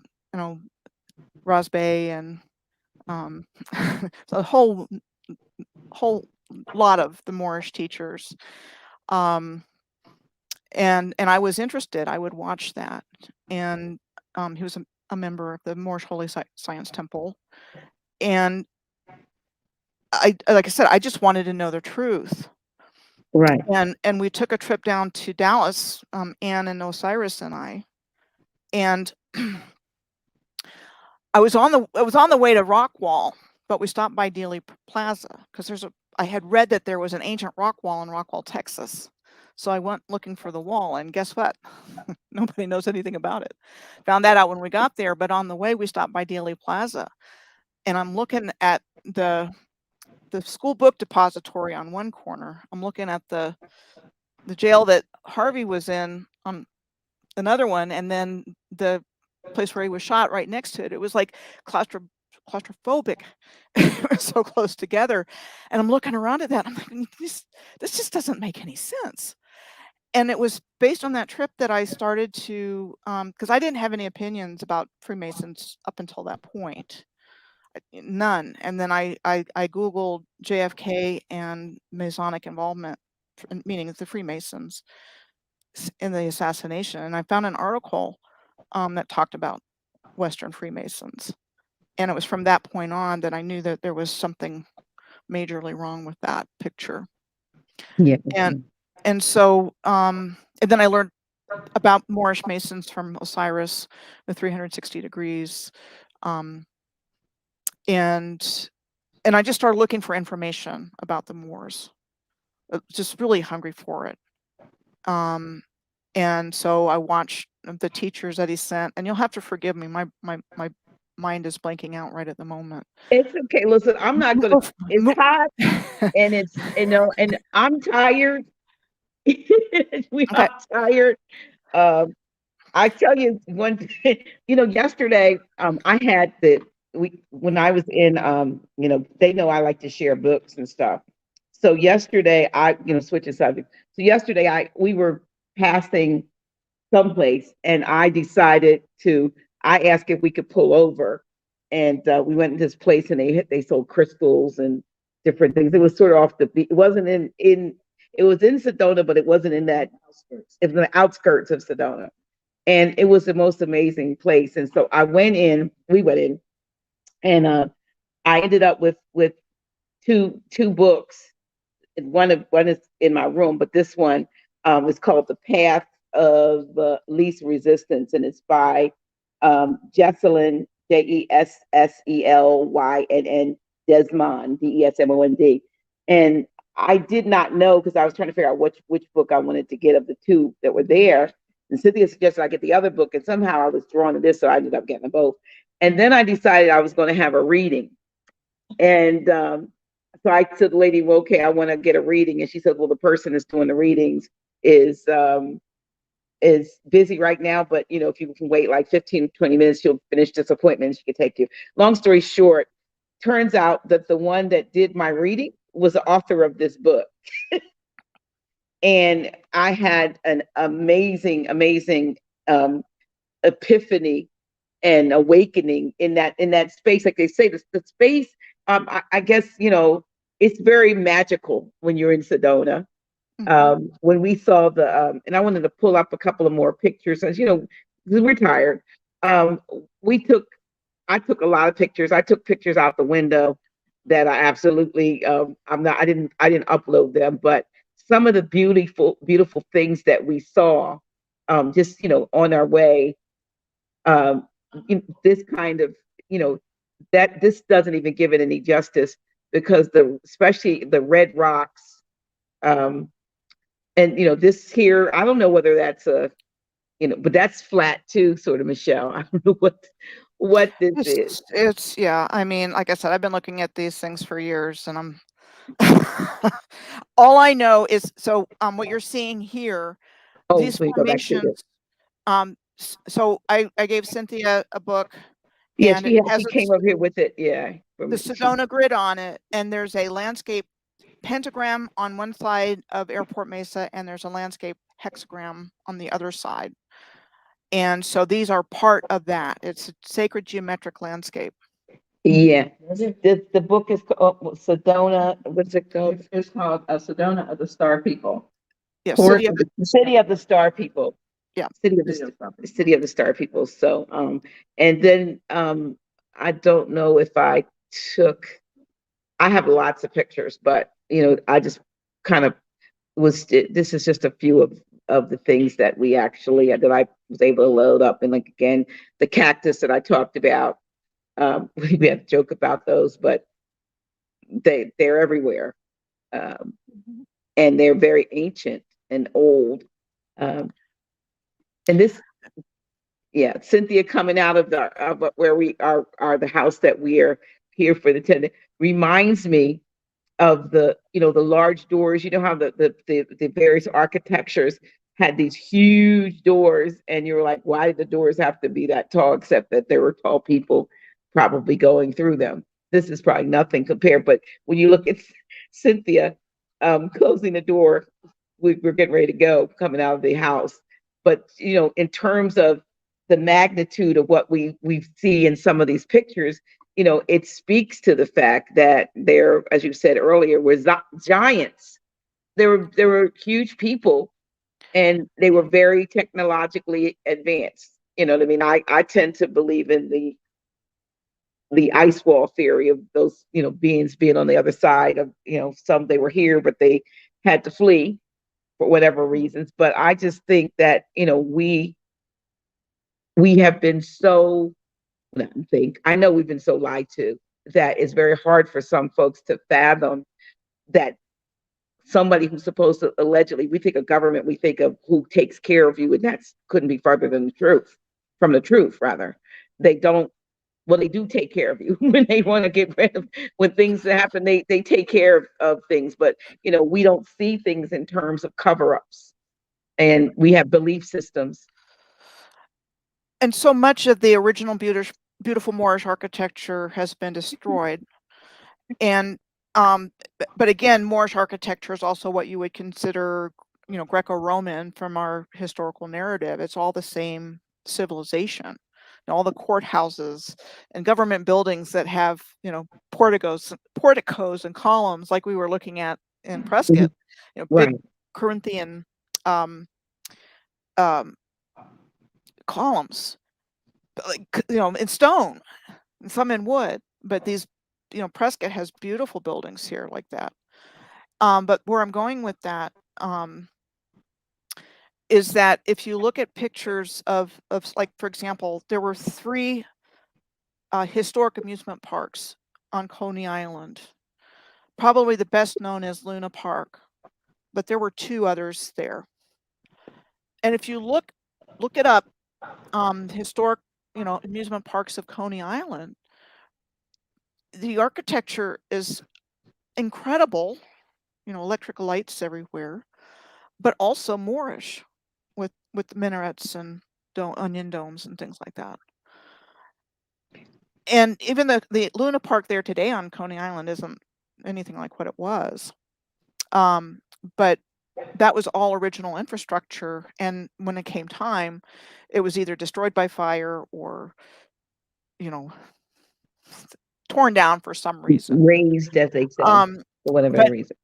Rasbay and so a whole lot of the Moorish teachers, and I was interested. I would watch that, and he was a member of the Moorish Holy Science Temple, and like I said, I just wanted to know the truth. Right. And we took a trip down to Dallas, Anne and Osiris and I, and I was on the way to Rockwall, but we stopped by Dealey Plaza because I had read that there was an ancient rock wall in Rockwall, Texas. So I went looking for the wall, and guess what? Nobody knows anything about it. Found that out when we got there, but on the way we stopped by Dealey Plaza, and I'm looking at the school book depository on one corner. I'm looking at the jail that Harvey was in on another one, and then the place where he was shot right next to it. It was like claustrophobic. It was so close together, and I'm looking around at that. I'm like, this just doesn't make any sense. And it was based on that trip that I started to, because I didn't have any opinions about Freemasons up until that point. None. And then I Googled JFK and Masonic involvement, meaning the Freemasons, in the assassination. And I found an article that talked about Western Freemasons. And it was from that point on that I knew that there was something majorly wrong with that picture. Yeah. And so, and then I learned about Moorish Masons from Osiris, the 360 degrees. And I just started looking for information about the Moors, just really hungry for it. And so I watched the teachers that he sent, and you'll have to forgive me. My mind is blanking out right at the moment. It's okay. Listen, I'm not gonna. It's hot, and it's and I'm tired. We are tired. I tell you one, yesterday, I had when I was in, they know I like to share books and stuff. So yesterday, switching subject. So yesterday, we were passing someplace, and I asked if we could pull over, and we went to this place, and they sold crystals and different things. It was sort of off the beat. It wasn't it was in Sedona, but it wasn't in that. It was in the outskirts of Sedona, and it was the most amazing place. And so we went in, and I ended up with two books. One is in my room, but this one is called The Path of Least Resistance, and it's by Jesselyn, Jessellynn Desmond, Desmond. And I did not know, because I was trying to figure out which book I wanted to get of the two that were there. And Cynthia suggested I get the other book, and somehow I was drawn to this, so I ended up getting them both. And then I decided I was going to have a reading. And so I told the lady, well, okay, I want to get a reading. And she said, well, the person that's doing the readings is busy right now, but if you can wait like 15, 20 minutes, she'll finish this appointment and she can take you. Long story short, turns out that the one that did my reading was the author of this book. And I had an amazing epiphany and awakening in that space. Like they say, the space, I guess, it's very magical when you're in Sedona. When we saw and I wanted to pull up a couple of more pictures, as because we're tired. I took a lot of pictures. I took pictures out the window that I absolutely, I didn't upload them, but some of the beautiful things that we saw, just, on our way, this kind of, that this doesn't even give it any justice, because especially the red rocks, and this here, I don't know whether that's but that's flat too, sort of, Michelle. I don't know what this is. It's yeah. I mean, like I said, I've been looking at these things for years, and I'm all I know is what you're seeing here. These formations. So I gave Cynthia a book. Yeah, she came up here with it. Yeah, the Sedona grid on it, and there's a landscape pentagram on one side of Airport Mesa, and there's a landscape hexagram on the other side. And so these are part of that. It's a sacred geometric landscape. Yeah, the book is called Sedona. What's it called? It's called Sedona of the Star People. Yeah, City of the Star People. Yeah, City of the Star People. So, and then I don't know if I have lots of pictures, but I just kind of this is just a few of the things that I was able to load up. And like, again, the cactus that I talked about, we have to joke about those, but they're everywhere. And they're very ancient and old. And this, Cynthia coming out of where we are the house that we are here for the tenant, reminds me of the large doors. You know how the various architectures had these huge doors, and you're like, why did the doors have to be that tall? Except that there were tall people probably going through them. This is probably nothing compared. But when you look at Cynthia closing the door, we're getting ready to go, coming out of the house. But in terms of the magnitude of what we see in some of these pictures, it speaks to the fact that there, as you said earlier, were giants. There were huge people, and they were very technologically advanced. You know what I mean? I tend to believe in the ice wall theory of those, beings being on the other side of, some they were here, but they had to flee for whatever reasons. But I just think that, we have been so, I know we've been so lied to, that it's very hard for some folks to fathom that somebody who's supposed to allegedly, we think of government, we think of who takes care of you, and that's couldn't be further than from the truth, rather. They do take care of you when they want to get rid of, when things happen, they take care of things. But, we don't see things in terms of cover-ups, and we have belief systems. And so much of the original beautiful Moorish architecture has been destroyed. And but again, Moorish architecture is also what you would consider, Greco-Roman from our historical narrative. It's all the same civilization. All the courthouses and government buildings that have, porticos and columns, like we were looking at in Prescott, big Corinthian columns, in stone, and some in wood. But these, Prescott has beautiful buildings here like that. But where I'm going with that is that if you look at pictures of like, for example, there were 3 historic amusement parks on Coney Island. Probably the best known is Luna Park, but there were 2 others there. And if you look it up, historic, amusement parks of Coney Island, the architecture is incredible, electric lights everywhere, but also Moorish with minarets and onion domes and things like that. And even the Luna Park there today on Coney Island isn't anything like what it was. But that was all original infrastructure. And when it came time, it was either destroyed by fire or, torn down for some reason. Raised, as they say, for whatever reason.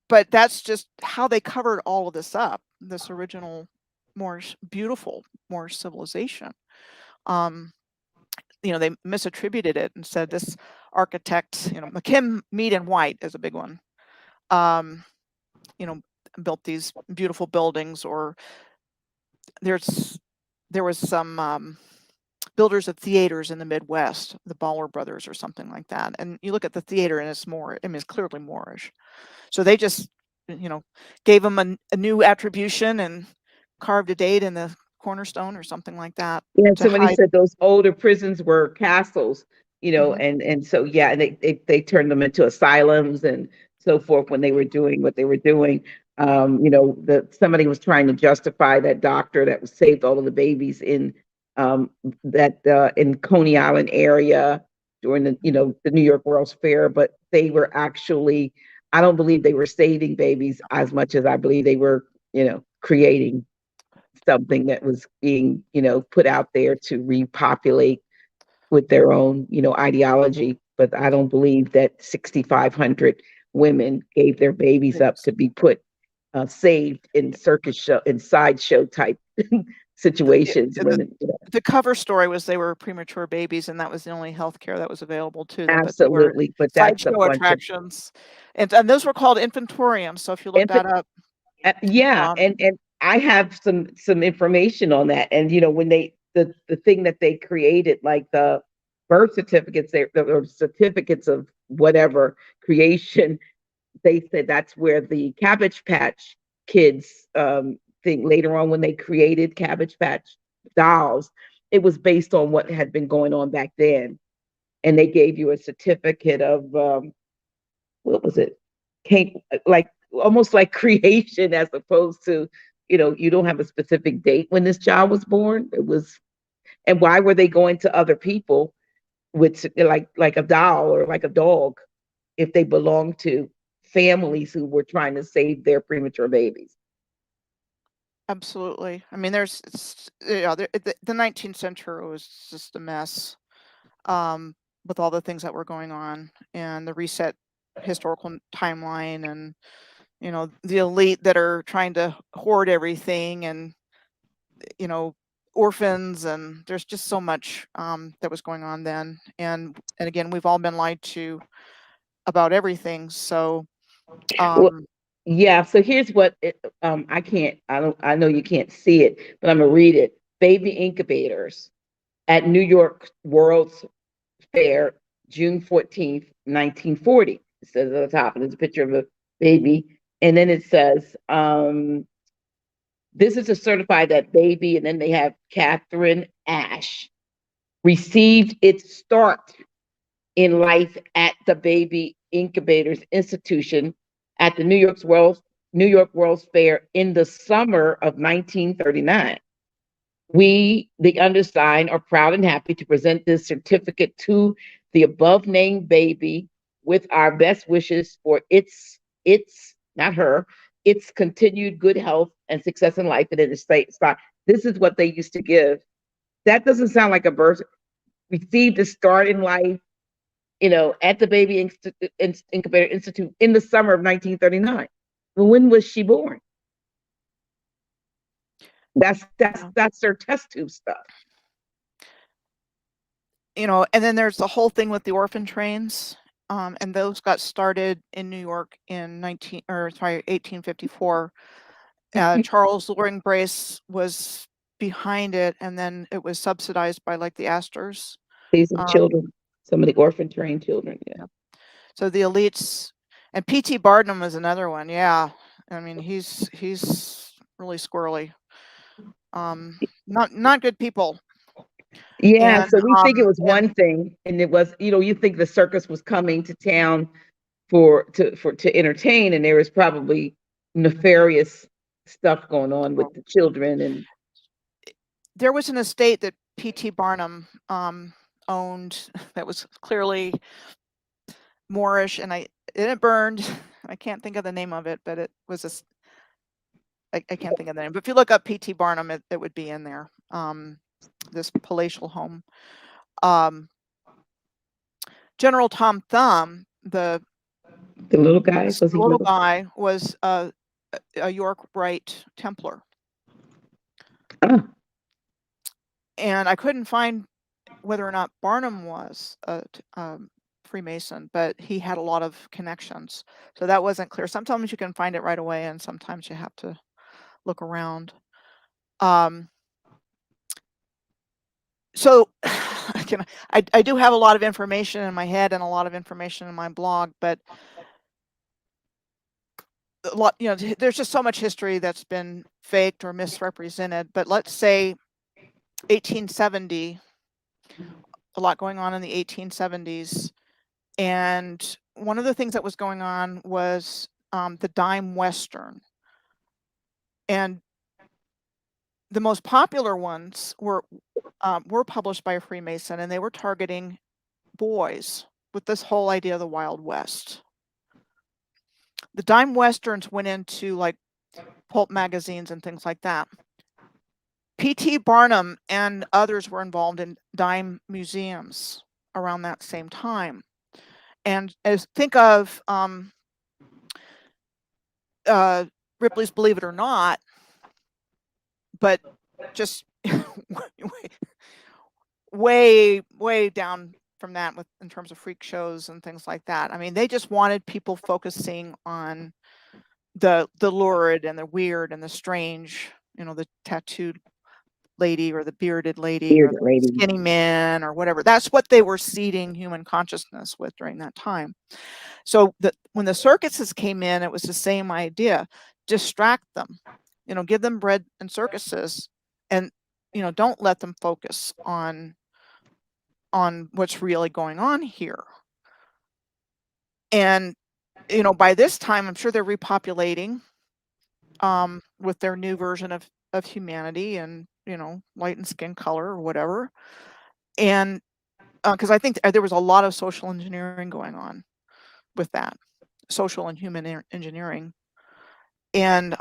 But that's just how they covered all of this up, this original beautiful Moorish civilization. They misattributed it and said this architect, McKim, Mead, and White is a big one, built these beautiful buildings. Or there was some builders of theaters in the Midwest, the Baller Brothers or something like that. And you look at the theater and it's clearly Moorish. So they just, gave them a new attribution and carved a date in the cornerstone or something like that. Yeah, somebody said those older prisons were castles, and so, yeah, and they turned them into asylums and so forth when they were doing what they were doing. Somebody was trying to justify that doctor that saved all of the babies in in Coney Island area during the New York World's Fair, but they were actually, I don't believe they were saving babies as much as I believe they were, creating something that was being, put out there to repopulate with their own, ideology. But I don't believe that 6,500 women gave their babies up to be put saved in circus show, in sideshow type situations. The cover story was they were premature babies, and that was the only health care that was available to them. Absolutely, but that's sideshow attractions, and those were called infantoriums. So if you look that up, and I have some information on that. And when they the thing that they created, like the birth certificates, or certificates of whatever creation, they said that's where the Cabbage Patch Kids thing later on, when they created Cabbage Patch dolls, it was based on what had been going on back then. And they gave you a certificate of what was it? Almost like creation, as opposed to, you don't have a specific date when this child was born. It was, and why were they going to other people with like a doll or like a dog if they belonged to families who were trying to save their premature babies? Absolutely. I mean, the 19th century was just a mess, with all the things that were going on and the reset historical timeline, and the elite that are trying to hoard everything, and orphans, and there's just so much that was going on then. And again, we've all been lied to about everything. So yeah, so here's what I know you can't see it, but I'm gonna read it. Baby incubators at New York World's Fair, June 14th, 1940. It says at the top, and there's a picture of a baby. And then it says, this is to certify that baby, and then they have Catherine Ash received its start in life at the Baby Incubators Institution at the New York World's Fair in the summer of 1939. We, the undersigned, are proud and happy to present this certificate to the above named baby with our best wishes for its, not her, its continued good health and success in life and in the state spot. This is what they used to give. That doesn't sound like a birth. Received a start in life, at the Baby Incubator Institute in the summer of 1939. Well, when was she born? That's their test tube stuff. And then there's the whole thing with the orphan trains, and those got started in New York in 1854. Charles Loring Brace was behind it, and then it was subsidized by like the Astors. These are children, some of the orphan trained children. Yeah. So the elites, and P.T. Barnum was another one. Yeah, I mean he's really squirrely. Not good people. Yeah, and so we think it was one thing, and it was, you think the circus was coming to town to entertain, and there was probably nefarious stuff going on with the children. And there was an estate that P.T. Barnum owned that was clearly Moorish, and it burned. I can't think of the name of it, but it was I can't think of the name. But if you look up P.T. Barnum, it would be in there. This palatial home. General Tom Thumb, the little guy, was a York Rite Templar. And I couldn't find whether or not Barnum was a Freemason, but he had a lot of connections. So that wasn't clear. Sometimes you can find it right away, and sometimes you have to look around. So I do have a lot of information in my head and a lot of information in my blog, but a lot, there's just so much history that's been faked or misrepresented. But let's say 1870, a lot going on in the 1870s. And one of the things that was going on was the dime Western. And the most popular ones were published by a Freemason, and they were targeting boys with this whole idea of the Wild West. The dime Westerns went into like pulp magazines and things like that. P.T. Barnum and others were involved in dime museums around that same time. And think of Ripley's Believe It or Not, but just way down from that in terms of freak shows and things like that. I mean, they just wanted people focusing on the lurid and the weird and the strange, the tattooed lady or the bearded lady or the skinny man or whatever. That's what they were seeding human consciousness with during that time. So when the circuses came in, it was the same idea. Distract them, give them bread and circuses, and don't let them focus on what's really going on here. And by this time, I'm sure they're repopulating with their new version of humanity and light and skin color or whatever. And because I think there was a lot of social engineering going on with that, social and human engineering. And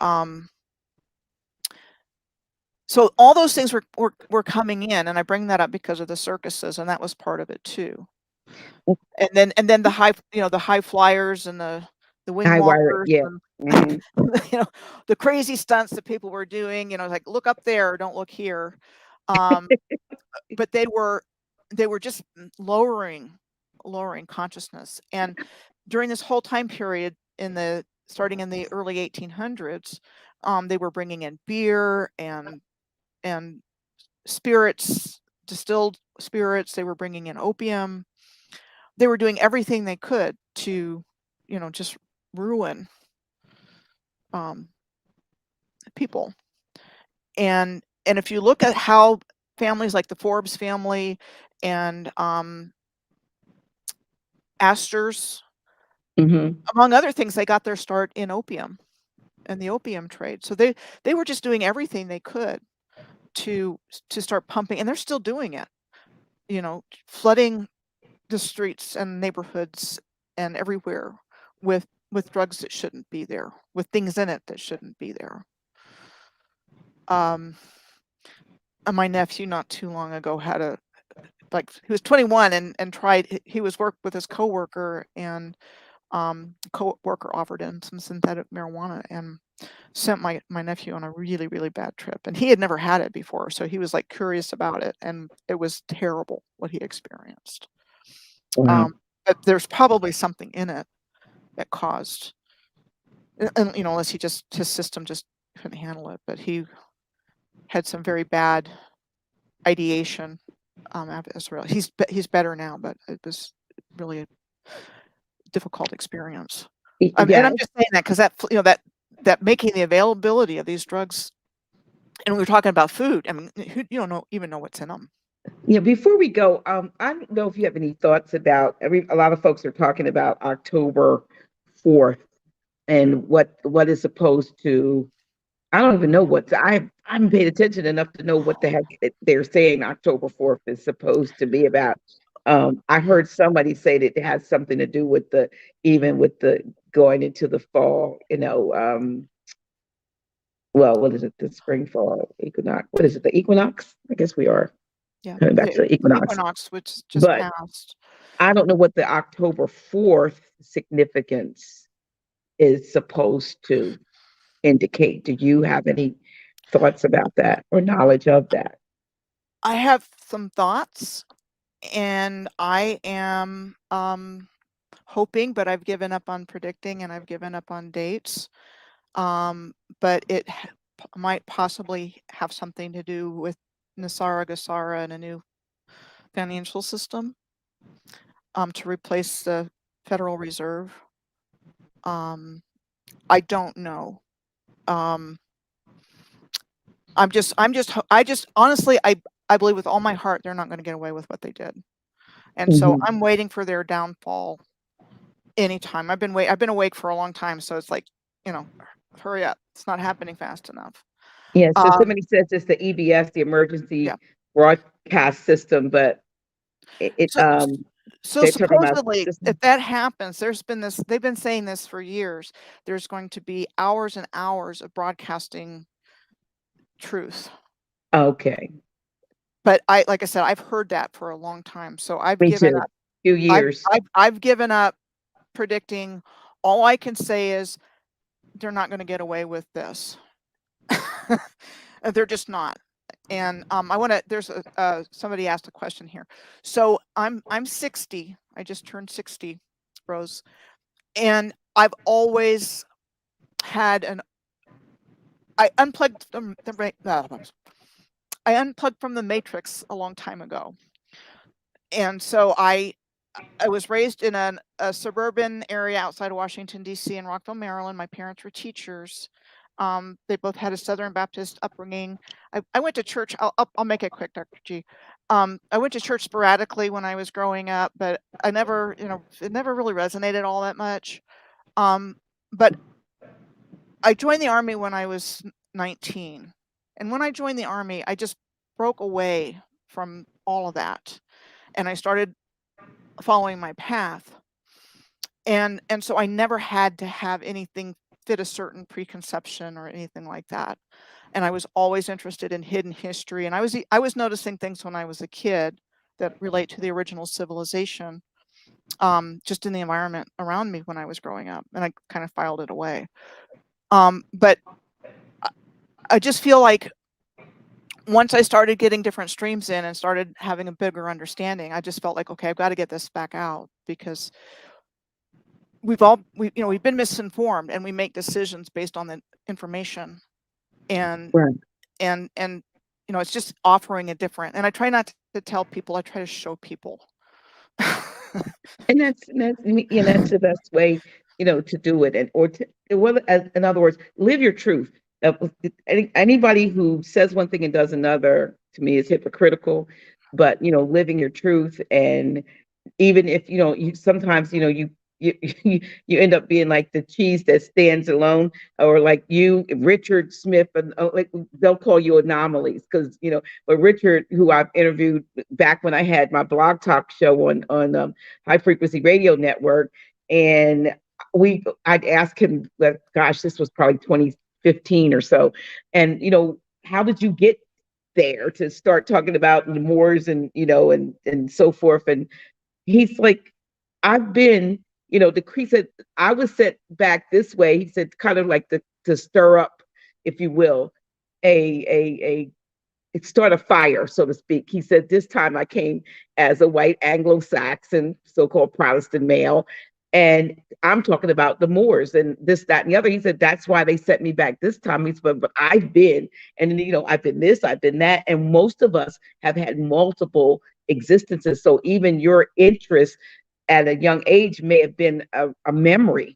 so all those things were coming in, and I bring that up because of the circuses, and that was part of it too. And then the high flyers and the wing walkers, and, the crazy stunts that people were doing, like look up there, don't look here. But they were just lowering consciousness. And during this whole time period, starting in the early 1800s, they were bringing in beer and spirits, distilled spirits. They were bringing in opium. They were doing everything they could to, just ruin people. And if you look at how families like the Forbes family and Astor's, among other things, they got their start in opium and the opium trade. So they were just doing everything they could to start pumping, and they're still doing it, flooding the streets and neighborhoods and everywhere with drugs that shouldn't be there, with things in it that shouldn't be there. And my nephew not too long ago had he was 21 and tried, he was worked with his coworker, and coworker offered him some synthetic marijuana and sent my nephew on a really, really bad trip. And he had never had it before, so he was like curious about it, and it was terrible what he experienced. Wow. But there's probably something in it that caused, and unless his system just couldn't handle it. But he had some very bad ideation as well. He's better now, but it was really a difficult experience. And I'm just saying that because that making the availability of these drugs, and we were talking about food. I mean, you don't even know what's in them. Yeah, before we go, I don't know if you have any thoughts about, a lot of folks are talking about October 4th and what is supposed to, I don't even know I haven't paid attention enough to know what the heck they're saying October 4th is supposed to be about. I heard somebody say that it has something to do with the going into the fall, well, what is it? The spring fall equinox. What is it? The equinox? I guess we are coming back to the equinox. Which just passed. I don't know what the October 4th significance is supposed to indicate. Do you have any thoughts about that or knowledge of that? I have some thoughts, and I am hoping, but I've given up on predicting, and I've given up on dates. But it might possibly have something to do with Nasara Gasara and a new financial system to replace the Federal Reserve. I don't know. I just honestly, I believe with all my heart they're not going to get away with what they did, and so I'm waiting for their downfall anytime. I've been awake for a long time, so it's like, hurry up, it's not happening fast enough. Yeah, so somebody says it's the EBS, the emergency broadcast system, but so supposedly, if that happens, they've been saying this for years, there's going to be hours and hours of broadcasting truth. Okay. But like I said, I've heard that for a long time, so I've Me given too. up. Few years. I've given up predicting. All I can say is they're not going to get away with this. They're just not. And there's somebody asked a question here. So I'm 60. I just turned 60, Rose. And I've always had I unplugged from the Matrix a long time ago. And so I was raised in a suburban area outside of Washington, D.C. in Rockville, Maryland. My parents were teachers. They both had a Southern Baptist upbringing. I went to church. I'll make it quick, Dr. G. I went to church sporadically when I was growing up, but I never, it never really resonated all that much. But I joined the Army when I was 19. And when I joined the Army, I just broke away from all of that. And I started following my path. And so I never had to have anything fit a certain preconception or anything like that. And I was always interested in hidden history. And I was noticing things when I was a kid that relate to the original civilization, just in the environment around me when I was growing up. And I kind of filed it away. But I just feel like once I started getting different streams in and started having a bigger understanding, I just felt like, okay, I've got to get this back out, because we've been misinformed, and we make decisions based on the information, and it's just offering a different. And I try not to tell people, I try to show people. And that's the best way, to do it, in other words, live your truth. Anybody who says one thing and does another, to me, is hypocritical. But living your truth, and even if you sometimes you you you end up being like the cheese that stands alone, or like you, Richard Smith, and like they'll call you anomalies because But Richard, who I've interviewed back when I had my blog talk show on High Frequency Radio Network, and I'd ask him, gosh, this was probably 2015 or so, and how did you get there to start talking about the Moors and so forth, and he's like, I've been, he said, I was set back this way. He said, kind of like to stir up, if you will, a start a fire, so to speak. He said, this time I came as a white Anglo-Saxon, so-called Protestant male. And I'm talking about the Moors and this, that, and the other. He said, that's why they set me back this time. He said, but I've been, and I've been this, I've been that. And most of us have had multiple existences. So even your interest at a young age may have been a memory,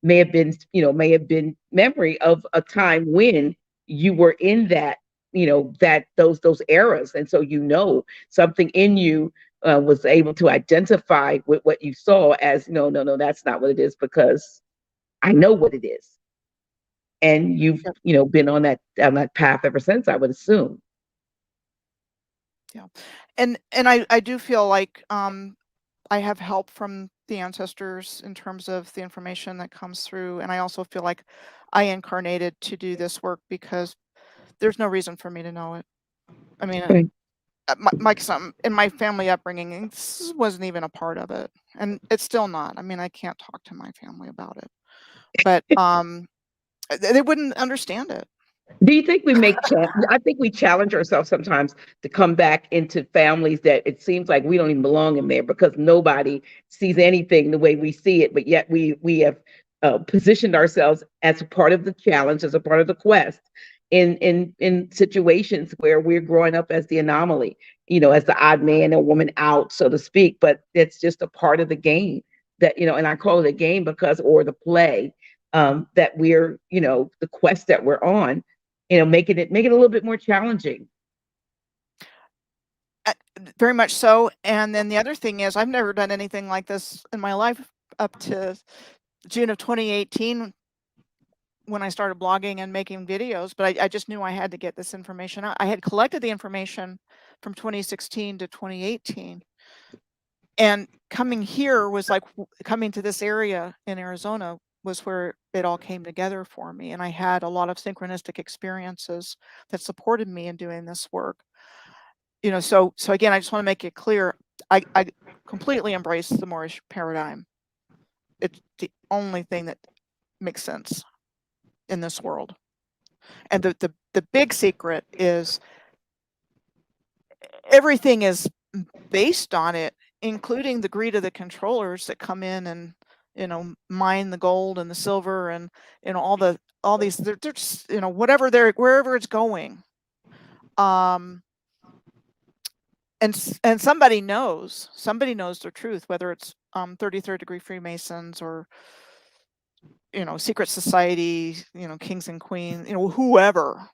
may have been memory of a time when you were in that, that those eras. And so, something in you was able to identify with what you saw as, no, that's not what it is, because I know what it is. And you've, been on that path ever since, I would assume. Yeah. And I do feel like I have help from the ancestors in terms of the information that comes through. And I also feel like I incarnated to do this work because there's no reason for me to know it. I mean, Okay. In my family upbringing, this wasn't even a part of it. And it's still not. I mean, I can't talk to my family about it. But they wouldn't understand it. Do you think I think we challenge ourselves sometimes to come back into families that it seems like we don't even belong in there because nobody sees anything the way we see it, but yet we have positioned ourselves as a part of the challenge, as a part of the quest in situations where we're growing up as the anomaly, as the odd man or woman out, so to speak, but it's just a part of the game that, and I call it a game because, or the play, that we're, the quest that we're on, making it a little bit more challenging. Very much so. And then the other thing is, I've never done anything like this in my life up to June of 2018 when I started blogging and making videos, but I just knew I had to get this information out. I had collected the information from 2016 to 2018. And coming here was like coming to this area in Arizona was where it all came together for me. And I had a lot of synchronistic experiences that supported me in doing this work. So again, I just want to make it clear, I completely embrace the Moorish paradigm. It's the only thing that makes sense in this world. And the big secret is everything is based on it, including the greed of the controllers that come in and mine the gold and the silver and all these they're just wherever it's going, and somebody knows the truth, whether it's 33rd degree Freemasons or secret society, kings and queens, whoever.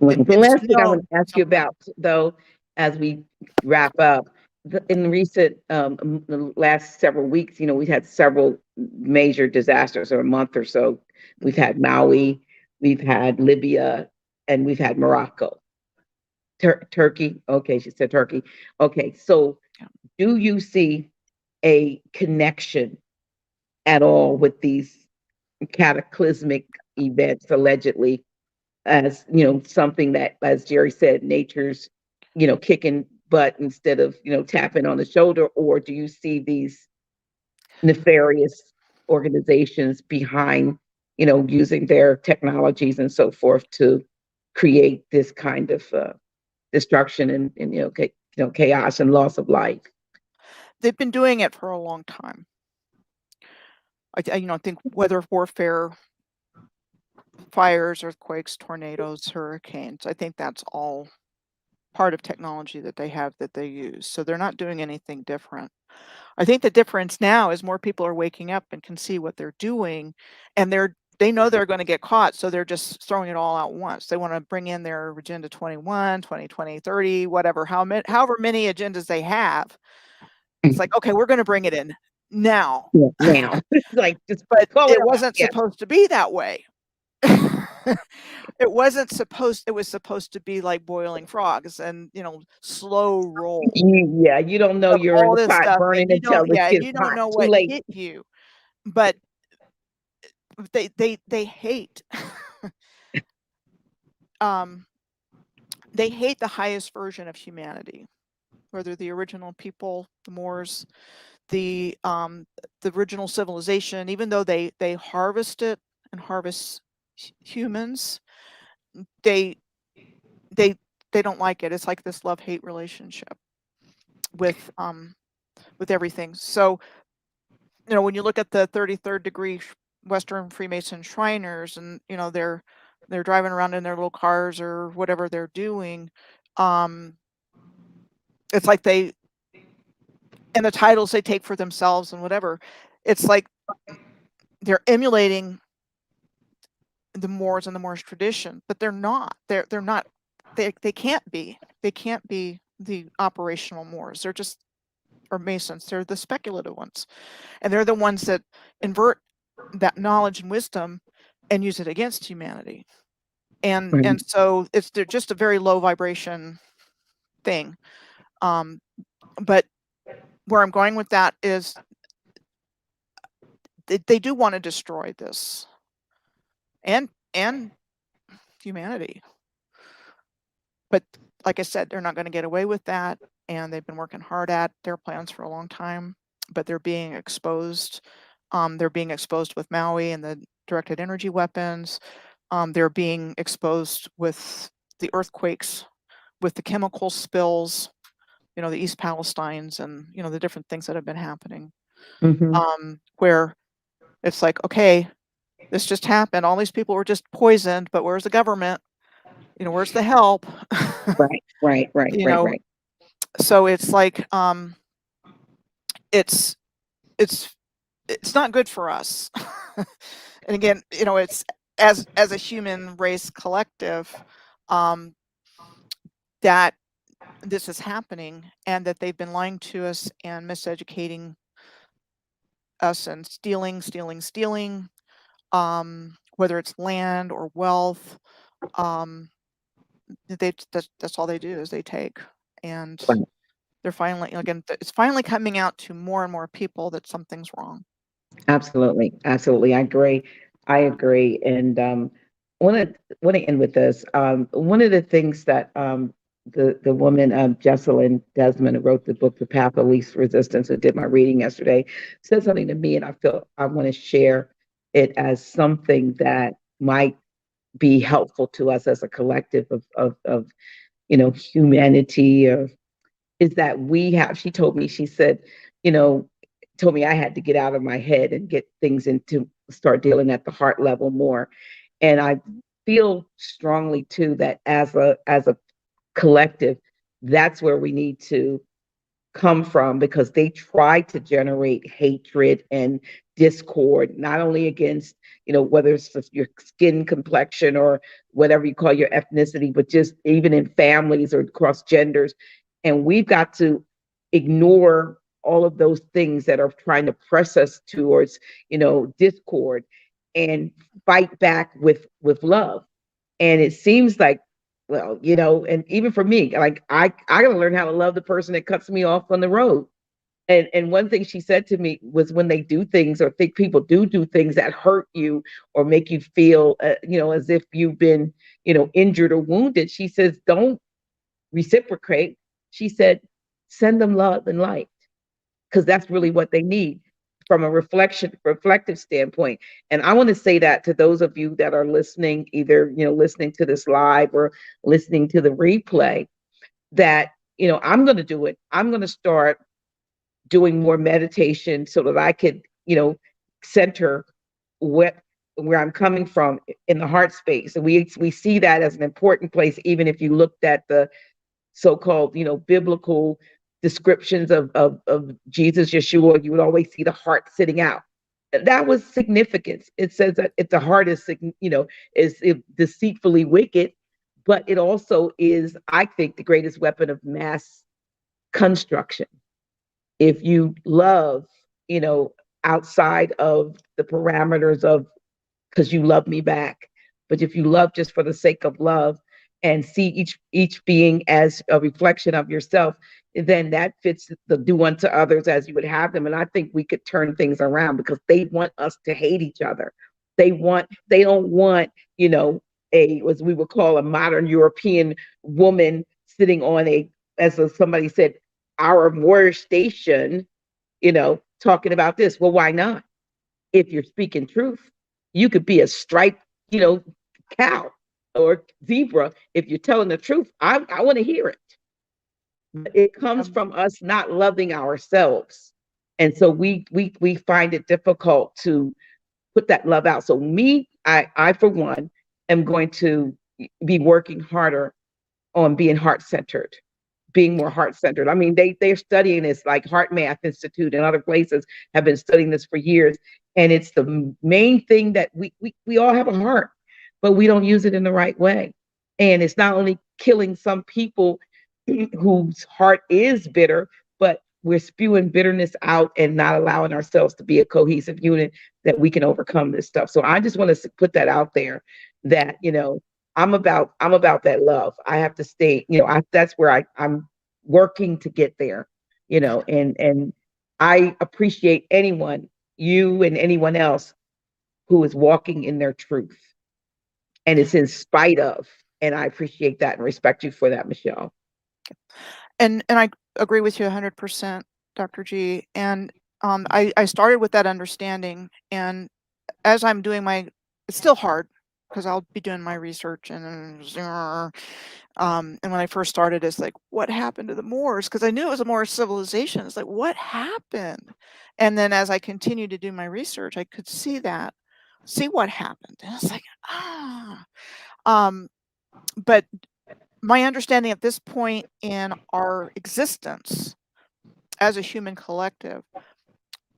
The last thing I want to ask you about, though, as we wrap up, in the recent the last several weeks, we've had several major disasters, or a month or so. We've had Maui, we've had Libya, and we've had Morocco. Turkey. Okay, she said Turkey. Okay, so do you see a connection at all with these cataclysmic events, allegedly, as something that, as Jerry said, nature's kicking butt instead of tapping on the shoulder? Or do you see these nefarious organizations behind using their technologies and so forth to create this kind of destruction and chaos and loss of life? They've been doing it for a long time. I think weather warfare, fires, earthquakes, tornadoes, hurricanes, I think that's all part of technology that they have that they use. So they're not doing anything different. I think the difference now is more people are waking up and can see what they're doing, and they know they're going to get caught, so they're just throwing it all out once. They want to bring in their Agenda 21, 2020, 30, whatever, however many agendas they have. It's like, okay, we're going to bring it in now. Yeah, now. Like, just But call it out. wasn't Yeah. supposed to be that way. It was supposed to be like boiling frogs and, slow roll. You don't know Of you're in all the this pot stuff, burning and you until don't, it yeah, and gets you don't hot. know Too what late. hit you. But they hate they hate the highest version of humanity, whether the original people, the Moors, the original civilization, even though they harvest it and harvest humans, they don't like it. It's like this love-hate relationship with everything. So, when you look at the 33rd degree Western Freemason Shriners, and they're driving around in their little cars or whatever they're doing, it's like and the titles they take for themselves and whatever, it's like they're emulating the Moors and the Moorish tradition, but they're not. They're not. They can't be. They can't be the operational Moors. They're just, or Masons. They're the speculative ones, and they're the ones that invert that knowledge and wisdom and use it against humanity. And Right. so they're just a very low vibration thing. But where I'm going with that is they do want to destroy this and humanity. But like I said, they're not going to get away with that, and they've been working hard at their plans for a long time, but they're being exposed. They're being exposed with Maui and the directed energy weapons. They're being exposed with the earthquakes, with the chemical spills, the East Palestines, and the different things that have been happening. Where it's like, okay, this just happened. All these people were just poisoned, but where's the government? Where's the help? Right. So it's like, it's not good for us. And again, it's as a human race collective, that this is happening, and that they've been lying to us and miseducating us and stealing, whether it's land or wealth. That's all they do is they take. And Right. they're finally, again, it's finally coming out to more and more people that something's wrong. Absolutely. I agree. And want to end with this. One of the things that the woman Jessalyn Desmond, who wrote the book The Path of Least Resistance, who did my reading yesterday, said something to me, and I feel I want to share it as something that might be helpful to us as a collective of humanity. Is that she told me, she said, told me I had to get out of my head and get things into, start dealing at the heart level more. And I feel strongly too that as a collective, that's where we need to come from, because they try to generate hatred and discord, not only against, whether it's your skin complexion or whatever you call your ethnicity, but just even in families or across genders. And we've got to ignore all of those things that are trying to press us towards, discord, and fight back with love. And it seems like, well, and even for me, like I gotta learn how to love the person that cuts me off on the road. And one thing she said to me was, when they do things, or think people do things that hurt you or make you feel, as if you've been, injured or wounded, she says, don't reciprocate. She said, send them love and light, because that's really what they need from a reflective standpoint. And I want to say that to those of you that are listening, either, listening to this live or listening to the replay, that, I'm going to do it. I'm going to start doing more meditation so that I could, center where I'm coming from in the heart space. And we see that as an important place, even if you looked at the so-called, biblical descriptions of Jesus, Yeshua, you would always see the heart sitting out. That was significance. It says that the heart is, is deceitfully wicked, but it also is, I think, the greatest weapon of mass construction. If you love, you know, outside of the parameters of because you love me back. But if you love just for the sake of love and see each being as a reflection of yourself, then that fits the do unto others as you would have them. And I think we could turn things around because they want us to hate each other. They don't want, you know, as we would call a modern European woman sitting on somebody said, our warrior station, you know, talking about this. Well, why not? If you're speaking truth, you could be a striped, you know, cow or zebra. If you're telling the truth, I want to hear it. It comes from us not loving ourselves. And so we find it difficult to put that love out. So I for one am going to be working harder on being heart-centered, being more heart-centered. I mean, they're studying this, like Heart Math Institute and other places have been studying this for years. And it's the main thing that we all have a heart, but we don't use it in the right way. And it's not only killing some people whose heart is bitter, but we're spewing bitterness out and not allowing ourselves to be a cohesive unit that we can overcome this stuff. So I just want to put that out there that, you know, I'm about that love. I have to stay, you know, that's where I'm working to get there, you know, and I appreciate anyone, you and anyone else who is walking in their truth. And it's in spite of, and I appreciate that and respect you for that, Michelle. And I agree with you 100%, Dr. G. And I started with that understanding, and as I'm doing it's still hard because I'll be doing my research and when I first started, it's like, what happened to the Moors? Because I knew it was a Moorish civilization. It's like, what happened? And then as I continued to do my research, I could see what happened. And it's like, but my understanding at this point in our existence as a human collective,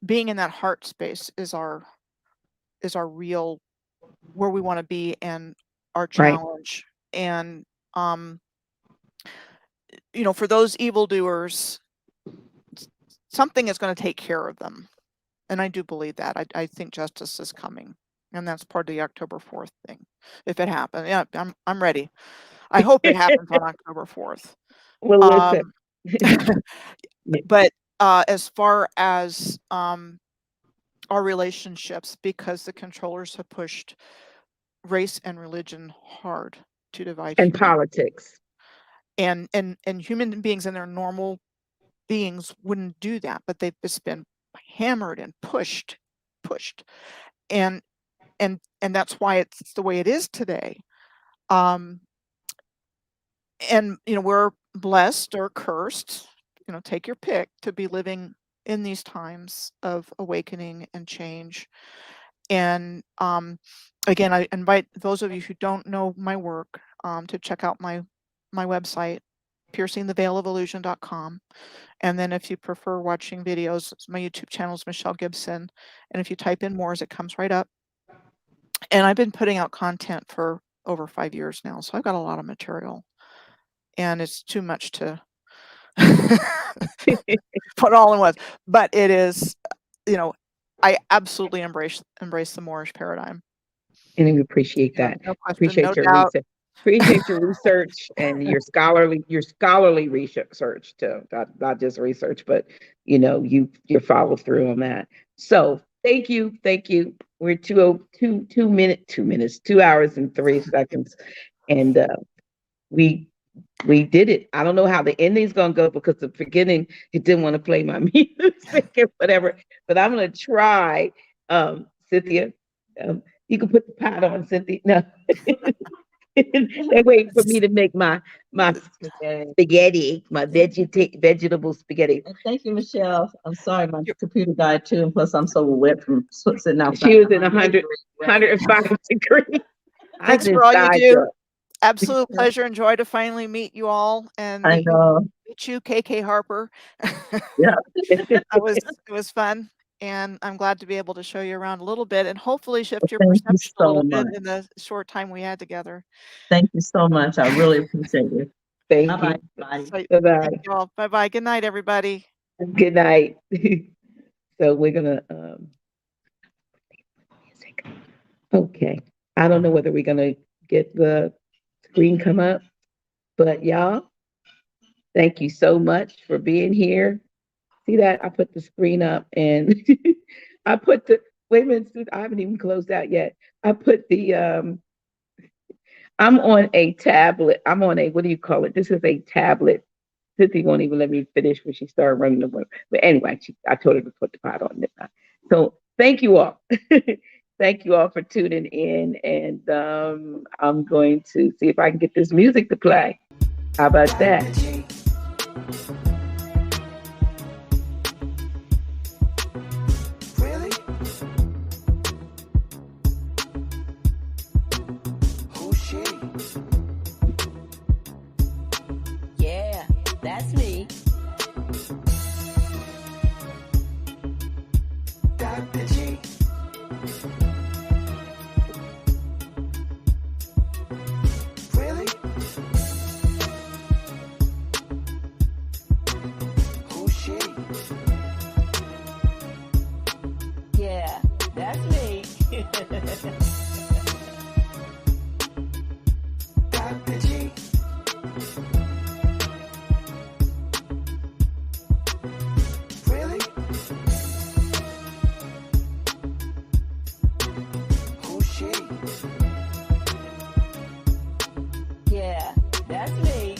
being in that heart space is our real where we want to be and our challenge. Right. And you know, for those evildoers, something is going to take care of them. And I do believe that. I think justice is coming. And that's part of the October 4th thing. If it happens, yeah, I'm ready. I hope it happens on October 4th. Well, listen. But as far as our relationships, because the controllers have pushed race and religion hard to divide and politics. And human beings and their normal beings wouldn't do that, but they've just been hammered and pushed. And that's why it's the way it is today. And you know, we're blessed or cursed, you know, take your pick, to be living in these times of awakening and change. And again, I invite those of you who don't know my work to check out my website, piercingtheveilofellusion.com. And then if you prefer watching videos, my YouTube channel is Michelle Gibson. And if you type in Moors, it comes right up. And I've been putting out content for over 5 years now. So I've got a lot of material. And it's too much to put all in one. But it is, you know, I absolutely embrace the Moorish paradigm. And we appreciate that. No question, appreciate no your doubt. research. Appreciate your research and your scholarly research too, not just research, but you know, your follow through on that. So thank you. We're 2 minutes, 2 hours and 3 seconds, and we did it. I don't know how the ending's gonna go because the beginning it didn't want to play my music or whatever, but I'm gonna try. Cynthia, you can put the pot on, Cynthia. No. They're waiting for me to make my spaghetti, my vegetable spaghetti. And thank you, Michelle. I'm sorry, my computer died too, and plus I'm so wet from sitting outside. She was in 105 degrees. Thanks for all you do. Absolute pleasure and joy to finally meet you all, and I know. meet you, KK Harper. Yeah, it was fun. And I'm glad to be able to show you around a little bit and hopefully shift your perception a little bit in the short time we had together. Thank you so much. I really appreciate you. Thank you. Bye-bye. Bye-bye. Bye-bye. Good night, everybody. Good night. So we're gonna okay. I don't know whether we're gonna get the screen come up, but y'all, thank you so much for being here. See that? I put the screen up and I put the wait a minute, Sue, I haven't even closed out yet. I put the I'm on a tablet. I'm on a what do you call it? This is a tablet. Cynthia won't even let me finish when she started running the room. But anyway, I told her to put the pot on this time. So thank you all. Thank you all for tuning in. And I'm going to see if I can get this music to play. How about that? Really? Who's she? Yeah, that's me. Dr. G. Really? Who's she? Yeah, that's me. Dr. G. Really? Who's she? Yeah, that's me.